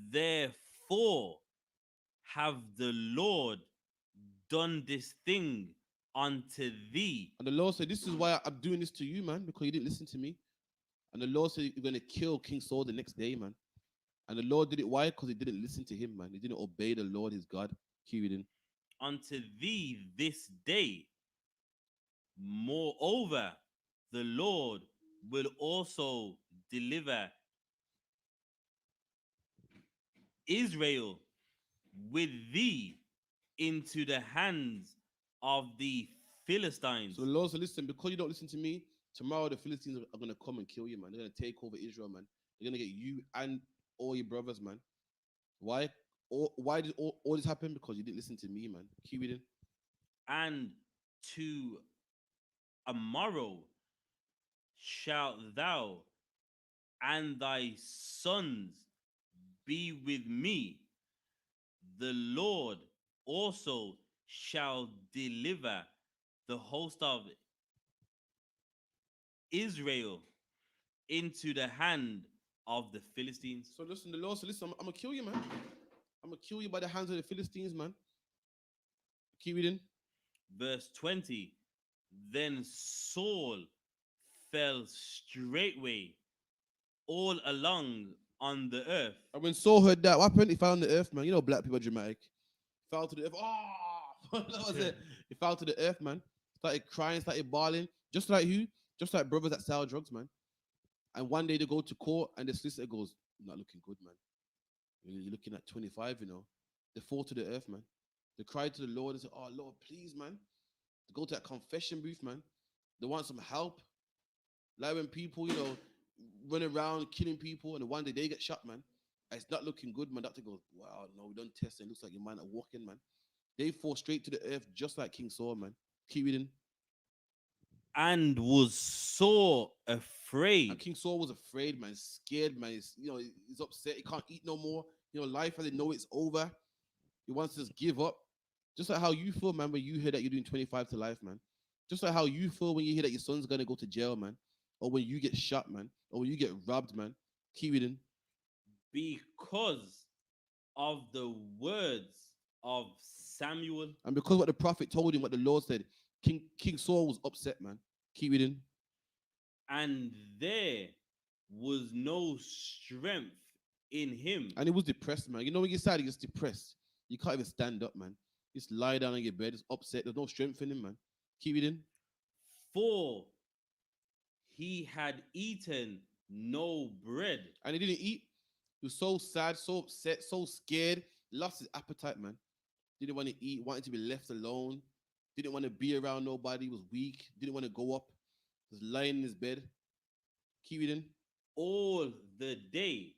Therefore have the Lord done this thing unto thee. And the Lord said, this is why I'm doing this to you, man, because you didn't listen to me. And the Lord said, you're going to kill King Saul the next day, man. And the Lord did it. Why? Because he didn't listen to him, man. He didn't obey the Lord, his God. Keep reading. Unto thee this day. Moreover, the Lord will also deliver Israel with thee into the hands of the Philistines. So the Lord said, listen, because you don't listen to me, tomorrow the Philistines are going to come and kill you, man. They're going to take over Israel, man. They're going to get you and all your brothers, man. Why? Why did all this happen? Because you didn't listen to me, man. Keep reading. And to a morrow shalt thou and thy sons be with me. The Lord also shall deliver the host of Israel into the hand of the Philistines. So listen, the Lord said, listen, I'm going to kill you, man. I'm going to kill you by the hands of the Philistines, man. Keep reading. Verse 20. Then Saul fell straightway all along on the earth. And when Saul heard that, what happened? He fell on the earth, man. You know, black people are dramatic. Fell to the earth. Oh, that was it. He fell to the earth, man. Started crying, started bawling. Just like who? Just like brothers that sell drugs, man. And one day they go to court and the solicitor goes, not looking good, man. You're looking at 25, you know. They fall to the earth, man. They cry to the Lord and say, oh, Lord, please, man. They go to that confession booth, man. They want some help. Like when people, you know, run around killing people and one day they get shot, man. And it's not looking good, man. Doctor goes, wow, no, we don't test it. It looks like your man are walking, man. They fall straight to the earth just like King Saul, man. Keep reading. And was so afraid. And King Saul was afraid, man, scared, man. He's upset. He can't eat no more. You know, life as they know it's over. He wants to just give up. Just like how you feel, man, when you hear that you're doing 25 to life, man. Just like how you feel when you hear that your son's gonna go to jail, man. Or when you get shot, man. Or when you get robbed, man. Keep reading. Because of the words of Samuel. And because what the prophet told him, what the Lord said, King Saul was upset, man. Keep reading. And there was no strength in him. And he was depressed, man. You know when you're sad, you're just depressed. You can't even stand up, man. Just lie down on your bed, just upset. There's no strength in him, man. Keep reading. For he had eaten no bread. And he didn't eat. He was so sad, so upset, so scared. Lost his appetite, man. Didn't want to eat, wanted to be left alone. Didn't want to be around nobody, was weak. Didn't want to go up. Was lying in his bed. Keep reading. All the day,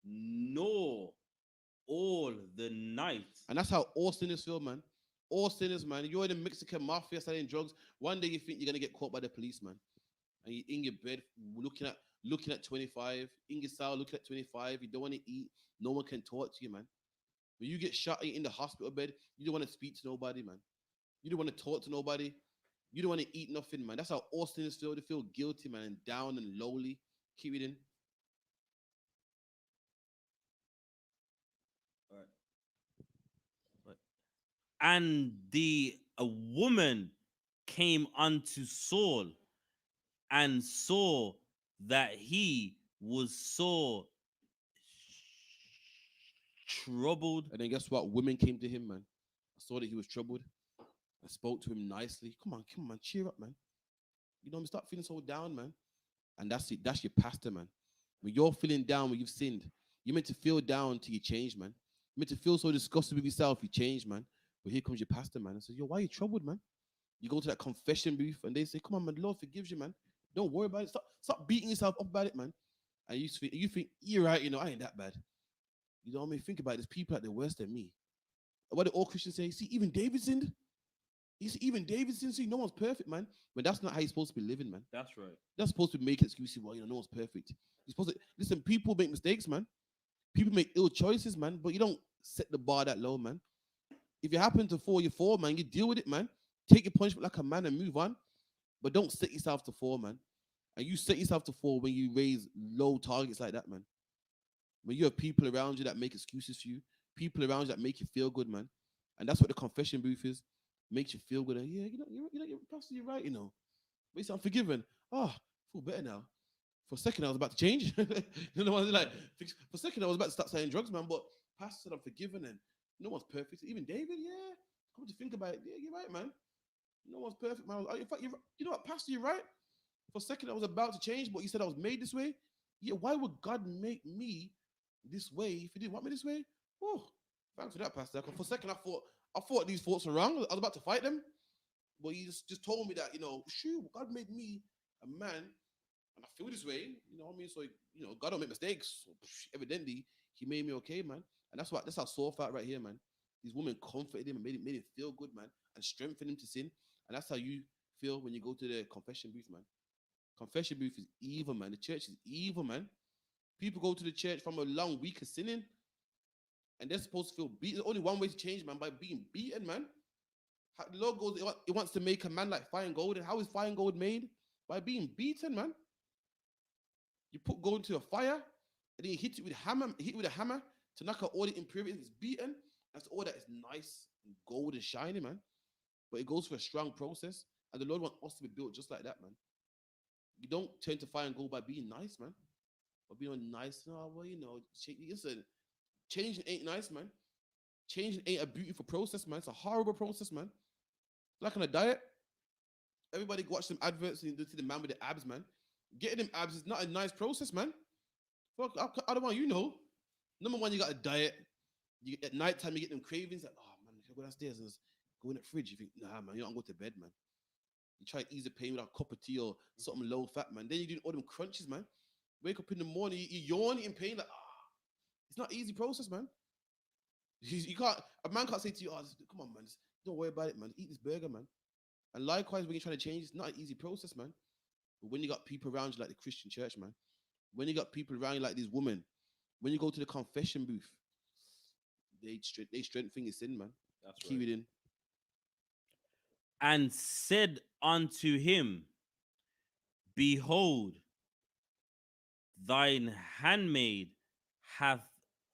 nor all the night. And that's how all sinners feel, man. All sinners, man. You're in the Mexican mafia selling drugs. One day you think you're gonna get caught by the police, man. And you're in your bed looking at 25, in your cell looking at 25. You don't want to eat. No one can talk to you, man. When you get shot in the hospital bed, you don't want to speak to nobody, man. You don't want to talk to nobody. You don't want to eat nothing, man. That's how all sinners feel. They feel guilty, man, and down and lowly. Keep reading. All right. And a woman came unto Saul and saw that he was sore troubled. And then guess what? Women came to him, man. I saw that he was troubled. I spoke to him nicely. Come on, man, cheer up, man. You know, start feeling so down, man. And that's it. That's your pastor, man. When you're feeling down, when you've sinned, you're meant to feel down until you change, man. You're meant to feel so disgusted with yourself, you change, man. But here comes your pastor, man, and says, yo, why are you troubled, man? You go to that confession booth and they say, come on, man, the Lord forgives you, man. Don't worry about it. Stop beating yourself up about it, man. And you think, you're right, you know, I ain't that bad. You know what I mean? Think about it. There's people out there worse than me. What do all Christians say? See, even David sinned. You see, even David sinned. See, no one's perfect, man. But that's not how you're supposed to be living, man. That's right. That's supposed to make excuses. Well, you know, no one's perfect. You're supposed to listen. People make mistakes, man. People make ill choices, man. But you don't set the bar that low, man. If you happen to fall, you fall, man. You deal with it, man. Take your punishment like a man and move on. But don't set yourself to fall, man. And you set yourself to fall when you raise low targets like that, man. When you have people around you that make excuses for you, people around you that make you feel good, man. And that's what the confession booth is. Makes you feel good. And yeah, you're pastor, you're right, you know. But I'm forgiven. Oh, I feel better now. For a second, I was about to change. You know, I was like, for a second, I was about to start selling drugs, man. But pastor said I'm forgiven, and no one's perfect. Even David, yeah. Come to think about it, yeah, you're right, man. No one's perfect, man. In fact, you know what, pastor, you're right. For a second, I was about to change, but you said I was made this way. Yeah, why would God make me this way if He didn't want me this way? Oh, thanks for that, pastor. For a second, I thought these thoughts were wrong. I was about to fight them, but you just told me that, you know, shoot, God made me a man, and I feel this way. You know what I mean? So, you know, God don't make mistakes. So, evidently, He made me okay, man. And that's how Saul felt right here, man. These women comforted him and made him feel good, man, and strengthened him to sin. And that's how you feel when you go to the confession booth, man. Confession booth is evil, man. The church is evil, man. People go to the church from a long week of sinning, and they're supposed to feel beaten. There's only one way to change, man, by being beaten, man. The Lord goes, it wants to make a man like fire and gold. And how is fire and gold made? By being beaten, man. You put gold into a fire, and then you hit it with a hammer to knock out all the impurities. It's beaten. That's all that is nice and gold and shiny, man. But it goes for a strong process. And the Lord wants us to be built just like that, man. You don't turn to fire and gold by being nice, man. Or being nice. No, well, you know, listen, changing ain't nice, man. Changing ain't a beautiful process, man. It's a horrible process, man. Like on a diet, everybody watch them adverts and you see the man with the abs, man. Getting them abs is not a nice process, man. Fuck, I don't want you know. Number one, you got a diet. At night time, you get them cravings. Like, oh man, I go downstairs and just go in the fridge. You think, nah, man, you don't go to bed, man. You try to ease the pain with a cup of tea or something low fat, man. Then you do all them crunches, man. Wake up in the morning, you yawn in pain, like, it's not an easy process, man. You can't, a man can't say to you, oh, come on, man, just don't worry about it, man. Eat this burger, man. And likewise, when you're trying to change, it's not an easy process, man. But when you got people around you like the Christian church, man, when you got people around you like these women, when you go to the confession booth, they strengthen your sin, man. That's Keep right. it in. And said unto him, behold, thine handmaid hath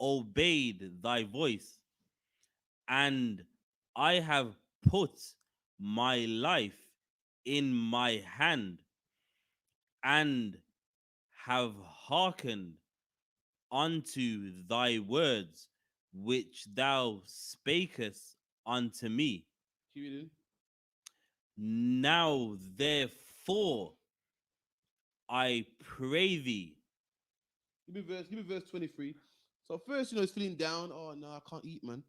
obeyed thy voice, and I have put my life in my hand, and have hearkened unto thy words which thou spakest unto me. Keep it in. Now therefore I pray thee. Give me verse 23. So first, you know, he's feeling down. Oh no, I can't eat, man.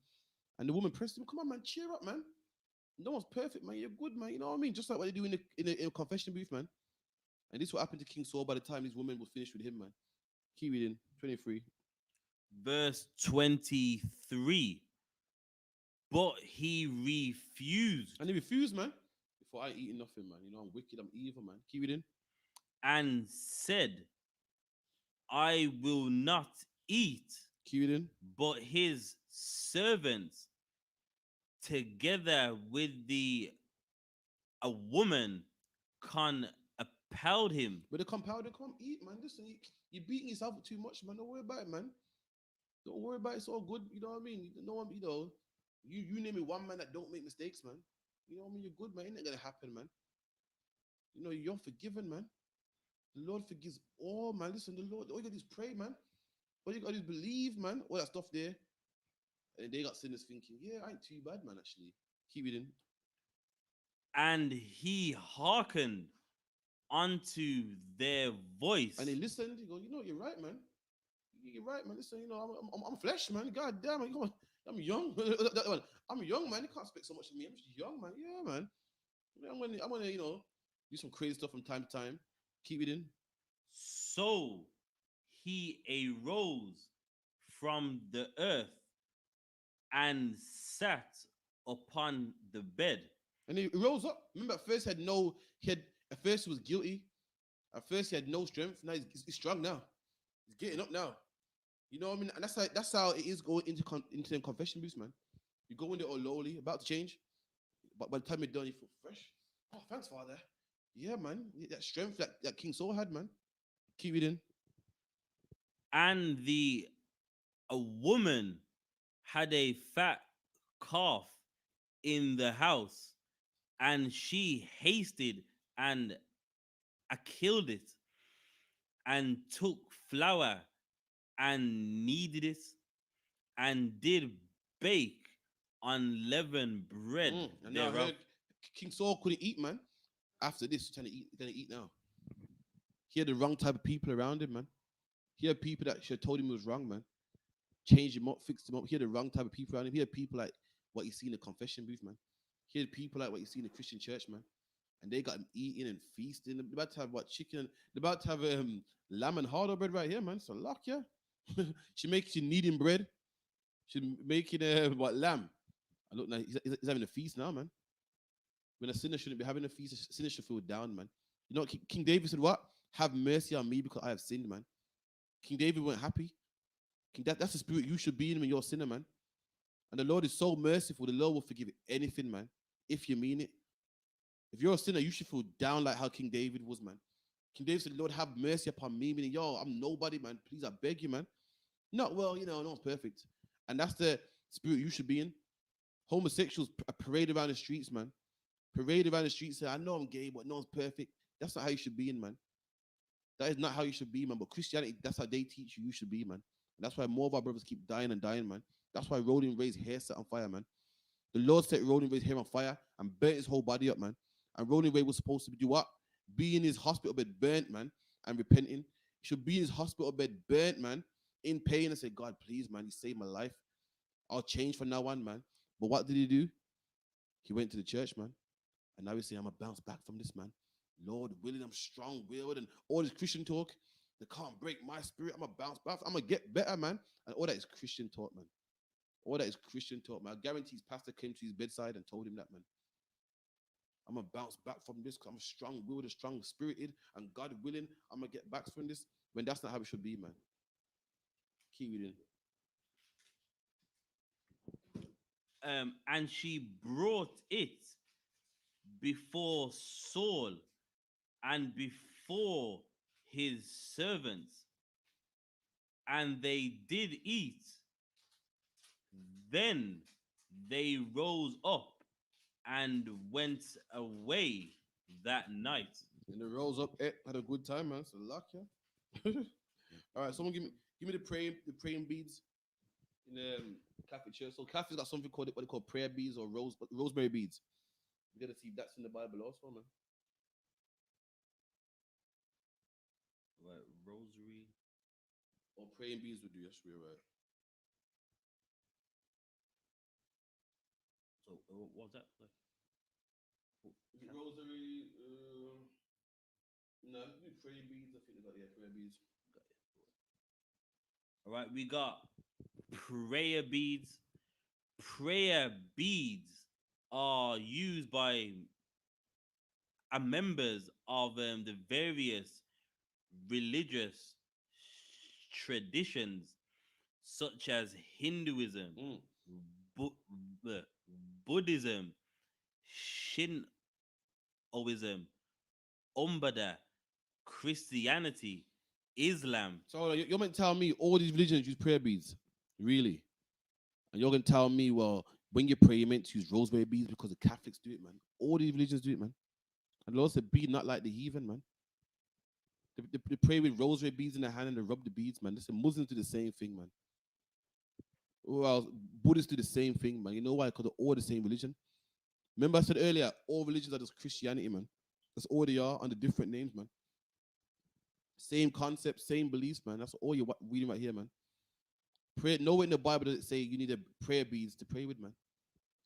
And the woman pressed him, come on, man, cheer up, man. No one's perfect, man. You're good, man. You know what I mean? Just like what they do in a confession booth, man. And this is what happened to King Saul by the time these women were finished with him, man. Keep reading. 23. Verse 23. But he refused And he refused, man. Before I ain't eating nothing, man. You know, I'm wicked, I'm evil, man. Keep reading. and said, I will not eat. Keep reading. But his servants, together with a woman, compelled him. But the compelled, come eat, man. Listen, you're beating yourself too much, man. Don't worry about it, man. Don't worry about it. It's all good. You know what I mean? No one, you know, You name me one man that don't make mistakes, man. You know what I mean? You're good, man. It ain't gonna happen, man. You know, you're forgiven, man. The Lord forgives all, man. Listen, the Lord, all you gotta do is pray, man. All you gotta do is believe, man. All that stuff there. And they got sinners thinking, yeah, I ain't too bad, man, actually. Keep it in. And he hearkened unto their voice. And they listened. He goes, you know, you're right, man. You're right, man. Listen, you know, I'm flesh, man. God damn it. Come on. I'm young. I'm young, man. You can't expect so much of me. I'm just young, man. Yeah, man. I'm gonna, you know, do some crazy stuff from time to time. Keep it in. So he arose from the earth and sat upon the bed. And he rose up. Remember, at first at first he was guilty. At first he had no strength. Now he's strong now. He's getting up now. You know what I mean? And that's how it is going into them confession booths, man. You go in there all lowly, about to change, but by the time you're done, you feel fresh. Oh, thanks, Father. Yeah, man. That strength that King Saul had, man. Keep it in. And a woman had a fat calf in the house, and she hasted and killed it, and took flour and kneaded it, and did bake unleavened bread And now I thereof. heard King Saul couldn't eat, man. After this, he's trying to eat. He's gonna eat now. He had the wrong type of people around him, man. He had people that should have told him he was wrong, man. Changed him up, fixed him up. He had the wrong type of people around him. He had people like what you see in the confession booth, man. He had people like what you see in the Christian church, man. And they got him eating and feasting. They're about to have what chicken? They're about to have lamb and hardo bread right here, man. So luck, yeah. She makes you kneading bread. She making what lamb? I look now. He's having a feast now, man. When a sinner shouldn't be having a feast, a sinner should feel down, man. You know what King David said? What? Have mercy on me because I have sinned, man. King David weren't happy. That's the spirit you should be in when you're a sinner, man. And the Lord is so merciful. The Lord will forgive anything, man, if you mean it. If you're a sinner, you should feel down like how King David was, man. King David said, Lord, have mercy upon me, meaning, yo, I'm nobody, man. Please, I beg you, man. Not, well, you know, no one's perfect. And that's the spirit you should be in. Homosexuals parade around the streets, man. Parade around the streets, say, I know I'm gay, but no one's perfect. That's not how you should be in, man. That is not how you should be, man. But Christianity, that's how they teach you should be, man. And that's why more of our brothers keep dying and dying, man. That's why Rolling Ray's hair set on fire, man. The Lord set Rolling Ray's hair on fire and burnt his whole body up, man. And Rolling Ray was supposed to do what? Be in his hospital bed burnt, man, and repenting. He should be in his hospital bed burnt, man, in pain and say, God, please, man, you saved my life. I'll change from now on, man. But what did he do? He went to the church, man. And now he's saying, I'm going to bounce back from this, man. Lord willing, I'm strong-willed, and all this Christian talk, they can't break my spirit. I'm going to bounce back. I'm going to get better, man. And all that is Christian talk, man. All that is Christian talk, man. I guarantee his pastor came to his bedside and told him that, man. I'm going to bounce back from this because I'm strong-willed and strong-spirited, and God willing, I'm going to get back from this. When that's not how it should be, man. Keep it in. And she brought it before Saul and before his servants, and they did eat. Then they rose up and went away that night. And they rose up, had a good time, man. So luck, yeah. All right, someone give me the praying beads in the Catholic church. So Catholics got something called what they call prayer beads or rosemary beads. We gotta see if that's in the Bible also, man. Right, rosary or praying beads would do. Yes, we're right. So what was that? Rosary. No, do praying beads. I think they got prayer beads. All right, we got prayer beads. Prayer beads are used by members of the various religious traditions, such as Hinduism, Buddhism, Shintoism, Umbada, Christianity, Islam. So you're meant to tell me all these religions use prayer beads, really? And you're gonna tell me, well, When you pray, you're meant to use rosemary beads because the Catholics do it, man. All these religions do it, man. And the Lord said, be not like the heathen, man. They pray with rosary beads in their hand and they rub the beads, man. Listen, Muslims do the same thing, man. Well, Buddhists do the same thing, man. You know why? Because they're all the same religion. Remember I said earlier, all religions are just Christianity, man. That's all they are under different names, man. Same concept, same beliefs, man. That's all you're reading right here, man. Pray. Nowhere in the Bible does it say you need a prayer beads to pray with, man.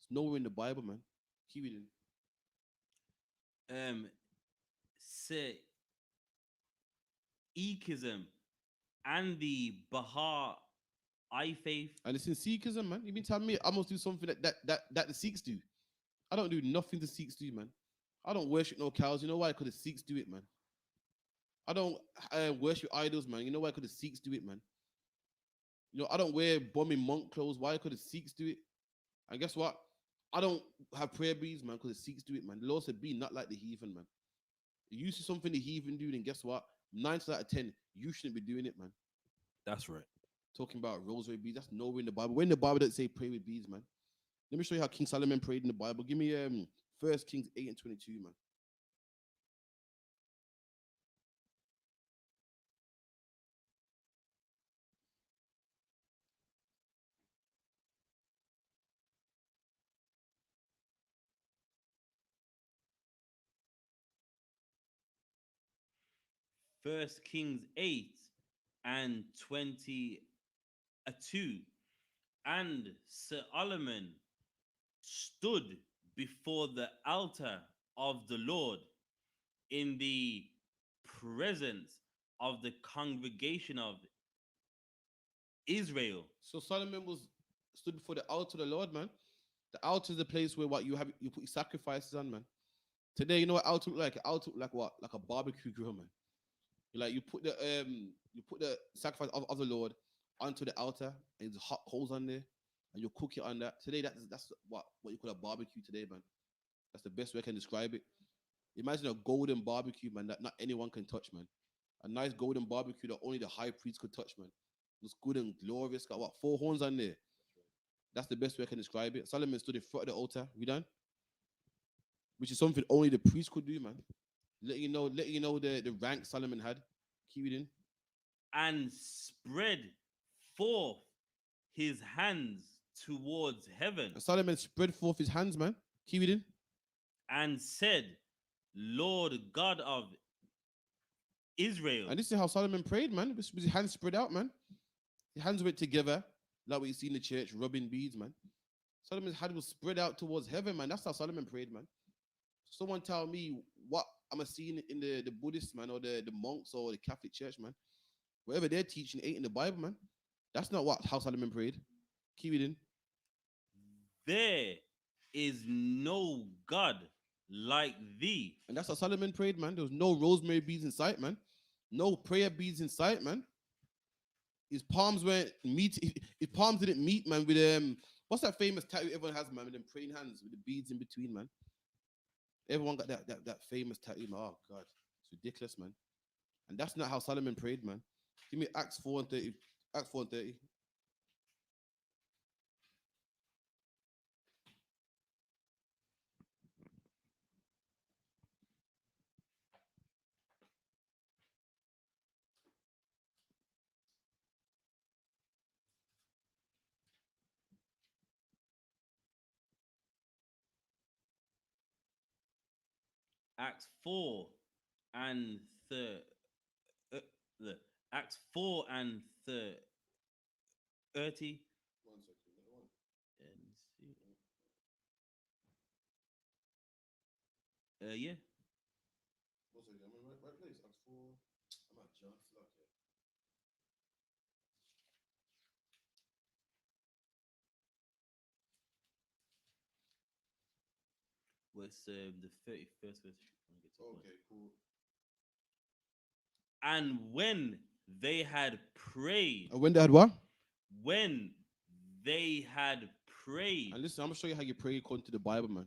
It's nowhere in the Bible, man. Keep reading. Say Sikhism and the Baha'i faith. And it's in Sikhism, man. You been telling me I must do something that the Sikhs do. I don't do nothing the Sikhs do, man. I don't worship no cows. You know why? Because the Sikhs do it, man. I don't worship idols, man. You know why? Because the Sikhs do it, man. You know, I don't wear bombing monk clothes. Why? Because the Sikhs do it. And guess what? I don't have prayer beads, man, because the Sikhs do it, man. The Lord said, be not like the heathen, man. You see something the heathen do, then guess what? 9 out of 10, you shouldn't be doing it, man. That's right. Talking about rosary beads, that's nowhere in the Bible. When the Bible doesn't say pray with beads, man. Let me show you how King Solomon prayed in the Bible. Give me 1 Kings 8 and 22, man. First Kings 8 and 22. And Sir Solomon stood before the altar of the Lord in the presence of the congregation of Israel. So Solomon stood before the altar of the Lord, man. The altar is the place where what you put your sacrifices on, man. Today, you know what altar look like? Altar look like what? Like a barbecue grill, man. You put the sacrifice of the Lord onto the altar, and there's hot coals on there, and you cook it on that. Today, that's what you call a barbecue today, man. That's the best way I can describe it. Imagine a golden barbecue, man, that not anyone can touch, man. A nice golden barbecue that only the high priest could touch, man. It's good and glorious. Got what? 4 horns on there. That's the best way I can describe it. Solomon stood in front of the altar. We done? Which is something only the priest could do, man. Let you know the rank Solomon had. Keep it in. And spread forth his hands towards heaven. And Solomon spread forth his hands, man. Keep it in. And said, Lord God of Israel. And this is how Solomon prayed, man. With his hands spread out, man. His hands went together, like what you see in the church, rubbing beads, man. Solomon's hand was spread out towards heaven, man. That's how Solomon prayed, man. Someone tell me what I'm seeing in the Buddhists, man, or the monks or the Catholic Church, man. Whatever they're teaching ain't in the Bible, man. That's not how Solomon prayed. Keep it in. There is no God like thee. And that's how Solomon prayed, man. There was no rosemary beads in sight, man. No prayer beads in sight, man. His palms weren't meet. His palms didn't meet, man. With what's that famous tattoo everyone has, man? With them praying hands with the beads in between, man. Everyone got that famous tattoo, man. Oh God, it's ridiculous, man. And that's not how Solomon prayed, man. Give me Acts 4 and 30. Acts 4 and 30. Acts 4 and Acts 4 and 30. 1 second. Yeah. 1 second. I'm in the right place. Acts 4. I'm at John. Okay. Was the 31st verse. Okay, cool. And when they had prayed. And when they had what? When they had prayed. And listen, I'm gonna show you how you pray according to the Bible, man.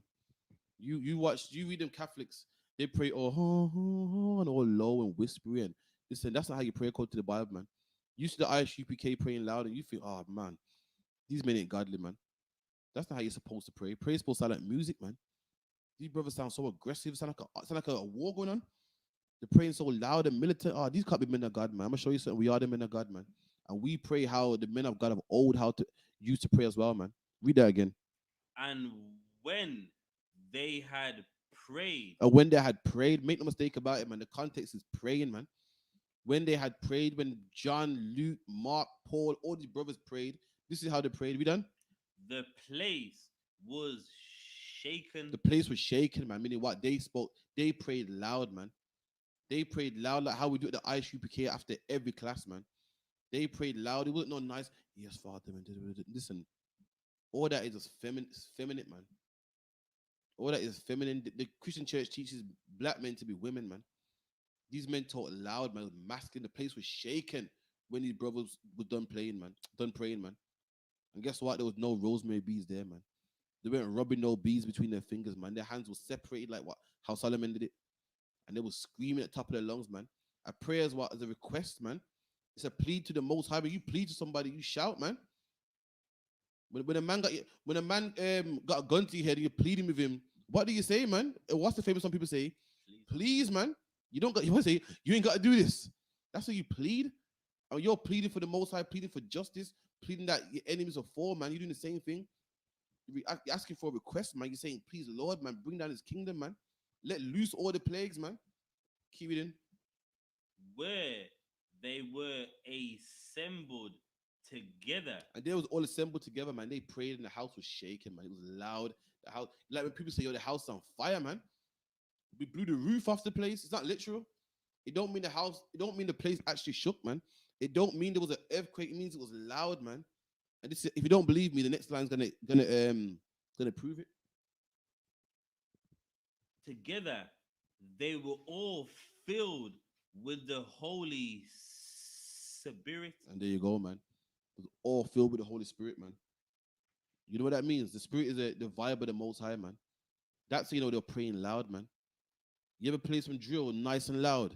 You read them Catholics, they pray and all low and whispery, and listen, that's not how you pray according to the Bible, man. You see the I.S.U.P.K praying loud, and you think, oh man, these men ain't godly, man. That's not how you're supposed to pray. Prayer is supposed to sound like music, man. These brothers sound so aggressive. Sound like a war going on. They're praying so loud and militant. Oh, these can't be men of God, man. I'm gonna show you something. We are the men of God, man. And we pray how the men of God of old how to used to pray as well, man. Read that again. And when they had prayed, And when they had prayed, make no mistake about it, man. The context is praying, man. When they had prayed, when John, Luke, Mark, Paul, all these brothers prayed, this is how they prayed. We done? the place was shaken. The place was shaking, man. Meaning what they spoke, they prayed loud, man. They prayed loud, like how we do at the I.S.U.P.K after every class, man. They prayed loud. It wasn't no nice. Yes, Father, man. Listen, all that is just feminine, man. All that is feminine. The Christian church teaches black men to be women, man. These men talk loud, man. It was masculine. The place was shaken when these brothers were done playing, man. Done praying, man. And guess what? There was no rosemary beads there, man. They weren't rubbing no beads between their fingers, man. Their hands were separated like what? How Solomon did it. And they were screaming at the top of their lungs, man. A prayer is what? As a request, man. It's a plea to the Most High. When you plead to somebody, you shout, man. When a man got a gun to your head and you're pleading with him, what do you say, man? What's the famous one people say? Please, man. You don't got. You want to say you ain't got to do this. That's what you plead. And you're pleading for the Most High, pleading for justice, pleading that your enemies are fall, man. You're doing the same thing. You're asking for a request, man. You're saying, please, Lord, man, bring down His kingdom, man. Let loose all the plagues, man. Keep it in. Where they were assembled together. And they was all assembled together, man. They prayed and the house was shaking, man. It was loud. The house, like when people say, yo, the house is on fire, man. We blew the roof off the place. It's not literal. It don't mean the house, it don't mean the place actually shook, man. It don't mean there was an earthquake. It means it was loud, man. And this, if you don't believe me, the next line's gonna prove it. Together, they were all filled with the Holy Spirit. And there you go, man. It was all filled with the Holy Spirit, man. You know what that means? The Spirit is the vibe of the Most High, man. That's how you know they're praying loud, man. You ever play some drill nice and loud,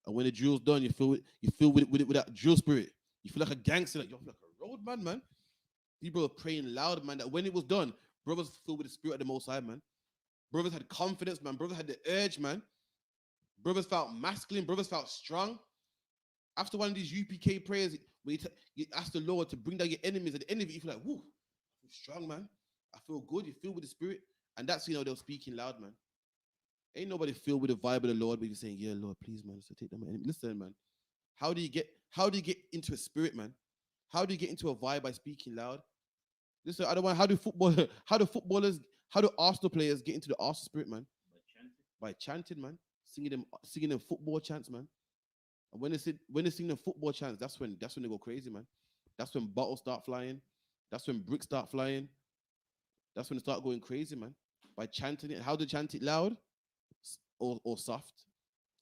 and when the drill's done, you feel with that drill spirit. You feel like a gangster, like you feel like a roadman, man. People are praying loud, man. That when it was done, brothers filled with the Spirit of the Most High, man. Brothers had confidence, man. Brothers had the urge, man. Brothers felt masculine. Brothers felt strong. After one of these UPK prayers, when you ask the Lord to bring down your enemies, at the end of it, you feel like, whoo, I feel strong, man. I feel good. You feel with the Spirit. And that's, they're speaking loud, man. Ain't nobody filled with the vibe of the Lord, but you're saying, yeah, Lord, please, man, so take them. Listen, man. How do you get into a spirit, man? How do you get into a vibe by speaking loud? Listen, I don't want. How do Arsenal players get into the Arsenal spirit, man? By chanting, man. Singing them football chants, man. And when they sing them football chants, that's when they go crazy, man. That's when bottles start flying. That's when bricks start flying. That's when they start going crazy, man. By chanting it. How do they chant it loud or soft?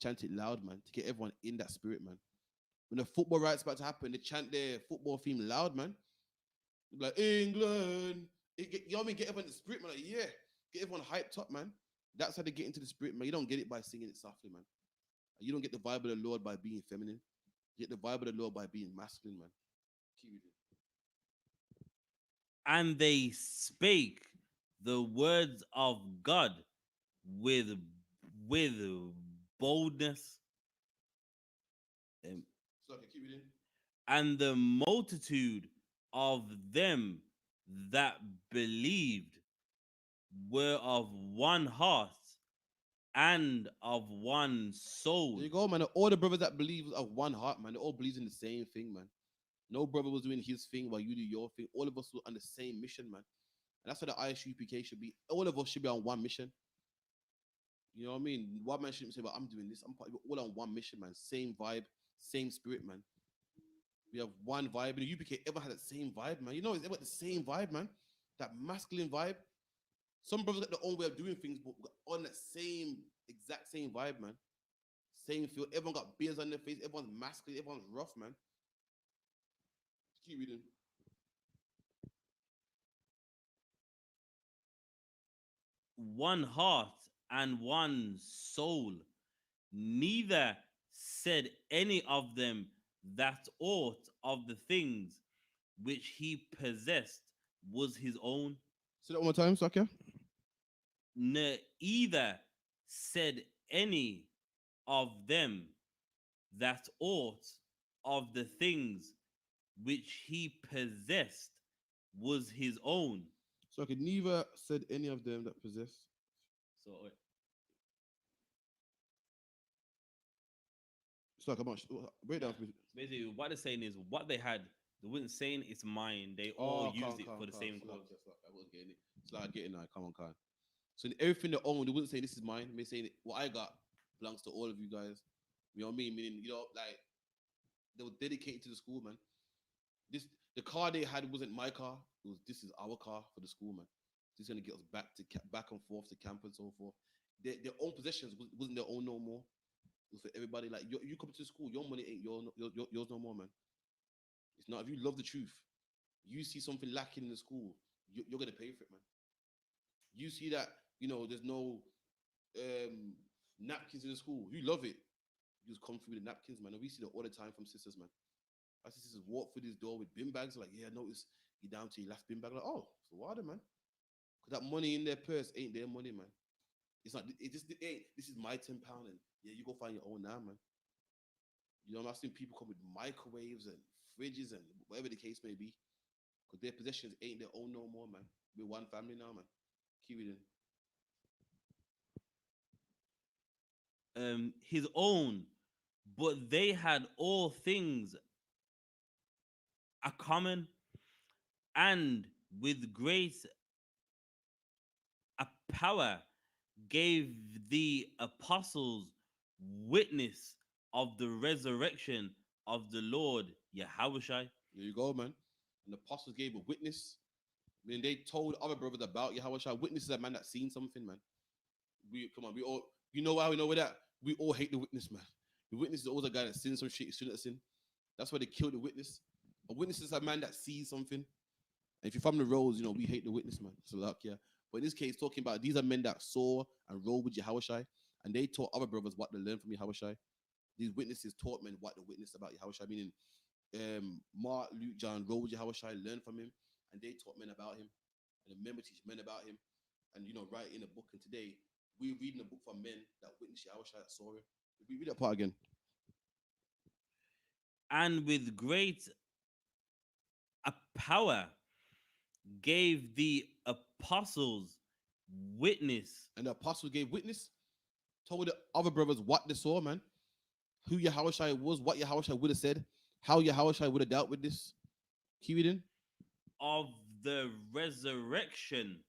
Chant it loud, man, to get everyone in that spirit, man. When the football right's about to happen, they chant their football theme loud, man. Like England, you know what I mean? Get everyone in the spirit, man. Like, yeah, get everyone hyped up, man. That's how they get into the spirit, man. You don't get it by singing it softly, man. You don't get the vibe of the Lord by being feminine. You get the vibe of the Lord by being masculine, man. Keep it. And they spake the words of God with boldness. So I can keep it in. And the multitude of them that believed were of one heart and of one soul. There you go, man. All the brothers that believe of one heart, man. They all believe in the same thing, man. No brother was doing his thing while you do your thing. All of us were on the same mission, man. And that's what the I.S.U.P.K should be. All of us should be on one mission. You know what I mean? One man shouldn't say, well, I'm doing this. We're all on one mission, man. Same vibe, same spirit, man. We have one vibe. And the UPK ever had that same vibe, man. It's ever the same vibe, man. That masculine vibe. Some brothers got their own way of doing things, but on that exact same vibe, man. Same feel. Everyone got beards on their face. Everyone's masculine. Everyone's rough, man. Just keep reading. One heart and one soul. Neither said any of them that aught of the things which he possessed was his own. Say that one more time, Sakya. Neither said any of them that aught of the things which he possessed was his own. So I could neither said any of them that possess. So So like, how much? Break down for me. basically, what they're saying is what they had. They wasn't saying it's mine. They all Oh, used calm, it calm, for the calm. same It's like, cause. I wasn't getting it. It's like I get it now. Come on, calm. So in everything they own, they wouldn't say this is mine. They saying what I got belongs to all of you guys. You know what I mean? Meaning, like they were dedicated to the school, man. This the car they had wasn't my car. This is our car for the school, man. This is gonna get us back and forth to camp and so forth. Their own possessions wasn't their own no more. It was for everybody. Like you come to the school, your money ain't yours no more, man. It's not. If you love the truth, you see something lacking in the school, you're gonna pay for it, man. You see that there's no napkins in the school. You love it. You just come through with the napkins, man. And we see that all the time from sisters, man. I see sisters walk through this door with bin bags, like, yeah, I notice you down to your last bin bag. Like, oh, so what, man? Because that money in their purse ain't their money, man. It's not. It ain't. This is my £10, and yeah, you go find your own now, man. I've seen people come with microwaves and fridges and whatever the case may be, because their possessions ain't their own no more, man. We're one family now, man. Keep it in. His own, but they had all things a common, and with great a power gave the apostles witness of the resurrection of the Lord Yahushua. There you go, man. And the apostles gave a witness. I mean, they told other brothers about Yahweh. Witnesses a man that seen something, man. We come on, we all how we know that? We all hate the witness, man. The witness is always a guy that sins some shit he shouldn't have sinned. That's why they killed the witness. A witness is a man that sees something. And if you're from the roads, we hate the witness, man. So like, yeah. But in this case, talking about these are men that saw and rolled with Yahweh, and they taught other brothers what they learned from Yahweh. These witnesses taught men what they witnessed about Yahweh, meaning Mark, Luke, John rolled with Yahweh, learned from him, and they taught men about him, and the men teach men about him, and write in a book. And today we're reading a book from men that witnessed Yahweh, that saw him. We read that part again. And with great a power gave the apostles witness. And the apostle gave witness, told the other brothers what they saw, man. Who Yahweh was, what Yahweh would have said, how Yahweh would have dealt with this. Keep it in. Of the resurrection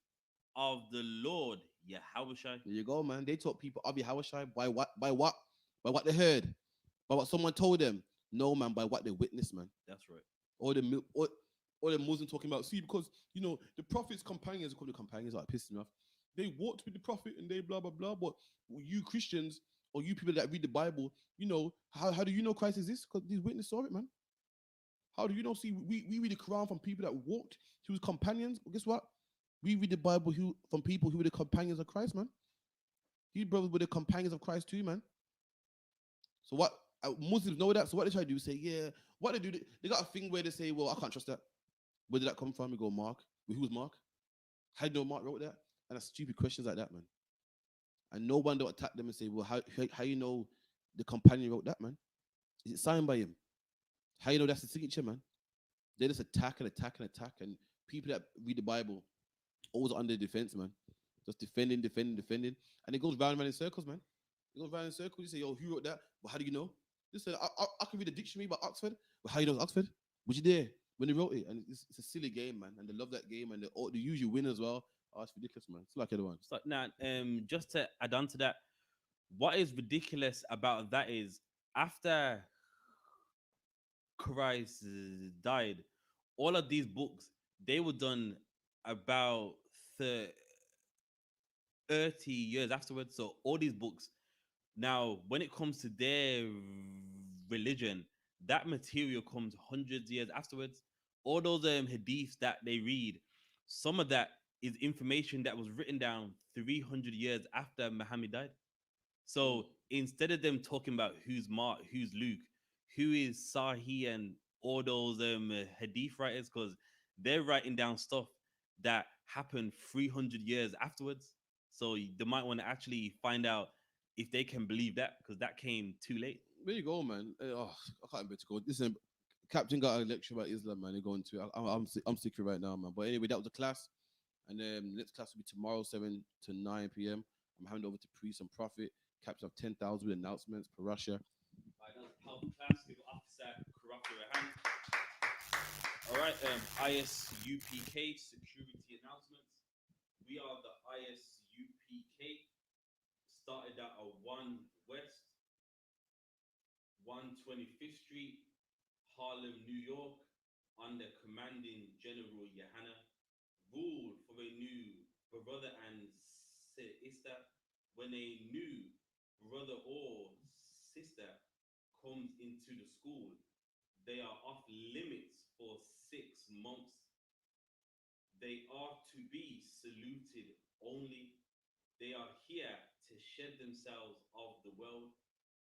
of the Lord Yahushua. There you go, man. They taught people of Yahweh by what? By what? By what they heard. By what someone told them. No, man, by what they witnessed, man. That's right. Or the Muslims talking about, see, because the prophet's companions, called the companions, like pissing me off. They walked with the prophet and they blah blah blah. But you Christians or you people that read the Bible, how do you know Christ exists? Because these witnesses saw it, man. How do you know? See, we read the Quran from people that walked, he was companions. But guess what? We read the Bible from people who were the companions of Christ, man. These brothers were the companions of Christ too, man. So what Muslims know that. So what they try to do is say, yeah, what they do, they got a thing where they say, well, I can't trust that. Where did that come from? We go, Mark. Well, who was Mark? How do you know Mark wrote that? And that's stupid questions like that, man. And no one don't attack them and say, well, how you know the companion wrote that, man? Is it signed by him? How you know that's the signature, man? They just attack and attack and attack. And people that read the Bible always under defense, man. Just defending. And it goes round and round in circles, man. It goes round in circles. You say, yo, who wrote that? Well, how do you know? Listen, I can read a dictionary by Oxford. Well, how you know it's Oxford? Was you there when they wrote it? And it's a silly game, man. And they love that game. And they usually win as well. Oh, it's ridiculous, man. It's like everyone. So now, just to add on to that, what is ridiculous about that is after Christ died, all of these books they were done about 30 years afterwards. So all these books now, when it comes to their religion, that material comes hundreds of years afterwards. All those hadiths that they read, some of that is information that was written down 300 years after Muhammad died. So instead of them talking about who's Mark, who's Luke, who is Sahi, and all those hadith writers, because they're writing down stuff that happened 300 years afterwards. So they might want to actually find out if they can believe that, because that came too late. There you go, man. Oh, I can't remember to go. Listen, Captain got a lecture about Islam, man. They're going to. I'm sick of it right now, man. But anyway, that was the class, and next class will be tomorrow, 7 to 9 p.m. I'm handing over to Priest and Prophet. Captain of 10,000 with announcements per Russia. Right, that was a powerful class. Give Officer Corrupt your hand. All right, ISUPK security announcements. We are the ISUPK. Started at 1 West, 125th Street, Harlem, New York, under Commanding General YAHANNA. Ruled for a new brother and sister. When a new brother or sister comes into the school, they are off limits for 6 months. They are to be saluted only. They are here to shed themselves of the world.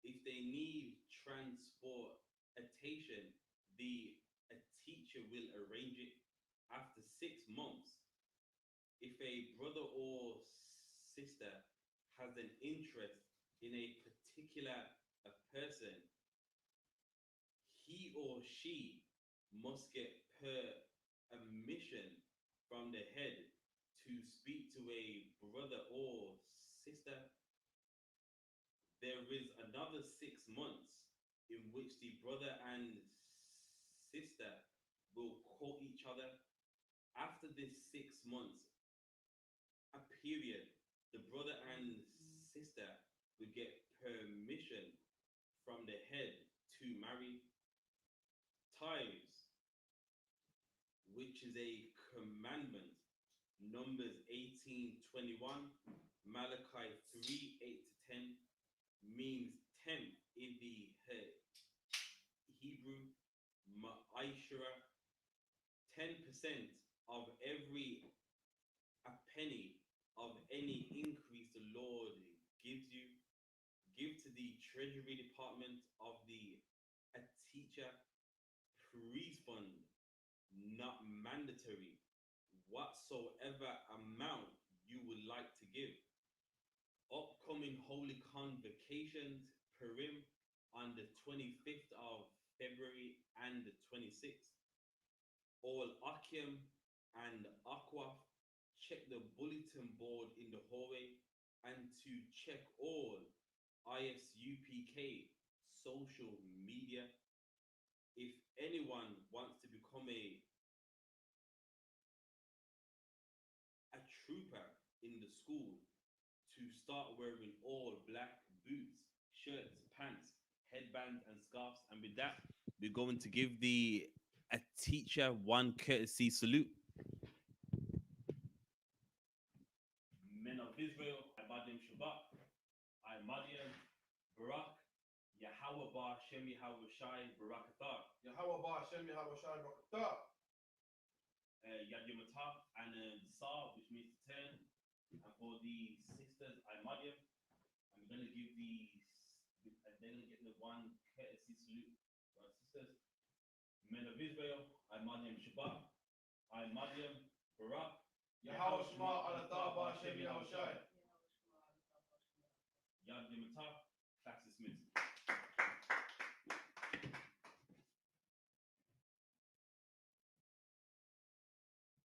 If they need transportation, a teacher will arrange it. After 6 months, if a brother or sister has an interest in a particular person, he or she must get permission from the head to speak to a brother or sister. There is another 6 months in which the brother and sister will court each other. After this 6 months, a period, the brother and sister will get permission from the head to marry. Tithes, which is a commandment, Numbers 18:21, Malachi 3:8-10, means tenth in the Hebrew, Ma'ashara, 10% of every a penny of any increase the Lord gives you. Give to the Treasury Department of the teacher priest fund, not mandatory, whatsoever amount you would like to give. Upcoming holy convocations, Purim, on the 25th of February and the 26th. All Akim and Aquaf, check the bulletin board in the hallway, and to check all I.S.U.P.K social media. If anyone wants to become a trooper in the school, to start wearing all black boots, shirts, pants, headbands, and scarves. And with that, we're going to give a teacher one courtesy salute. Men of Israel, Abadim Shabbat, I Madian, Barak, Yahweh Bar Shem Yahweh Shai, Barakatar. Yahweh Bar Shem Yahweh Shai, Barakatar. Yad Yom Tov, and Sa, which means to turn. And for the sisters, I Madian, I'm going to give and they're going to get the one courtesy salute to our sisters. Men of Israel, I Madian Shabbat, I Madian, Barak, Yahweh Shema Alatar Bar Shem Yahweh Shai. Yad Yom Tov, class dismissed.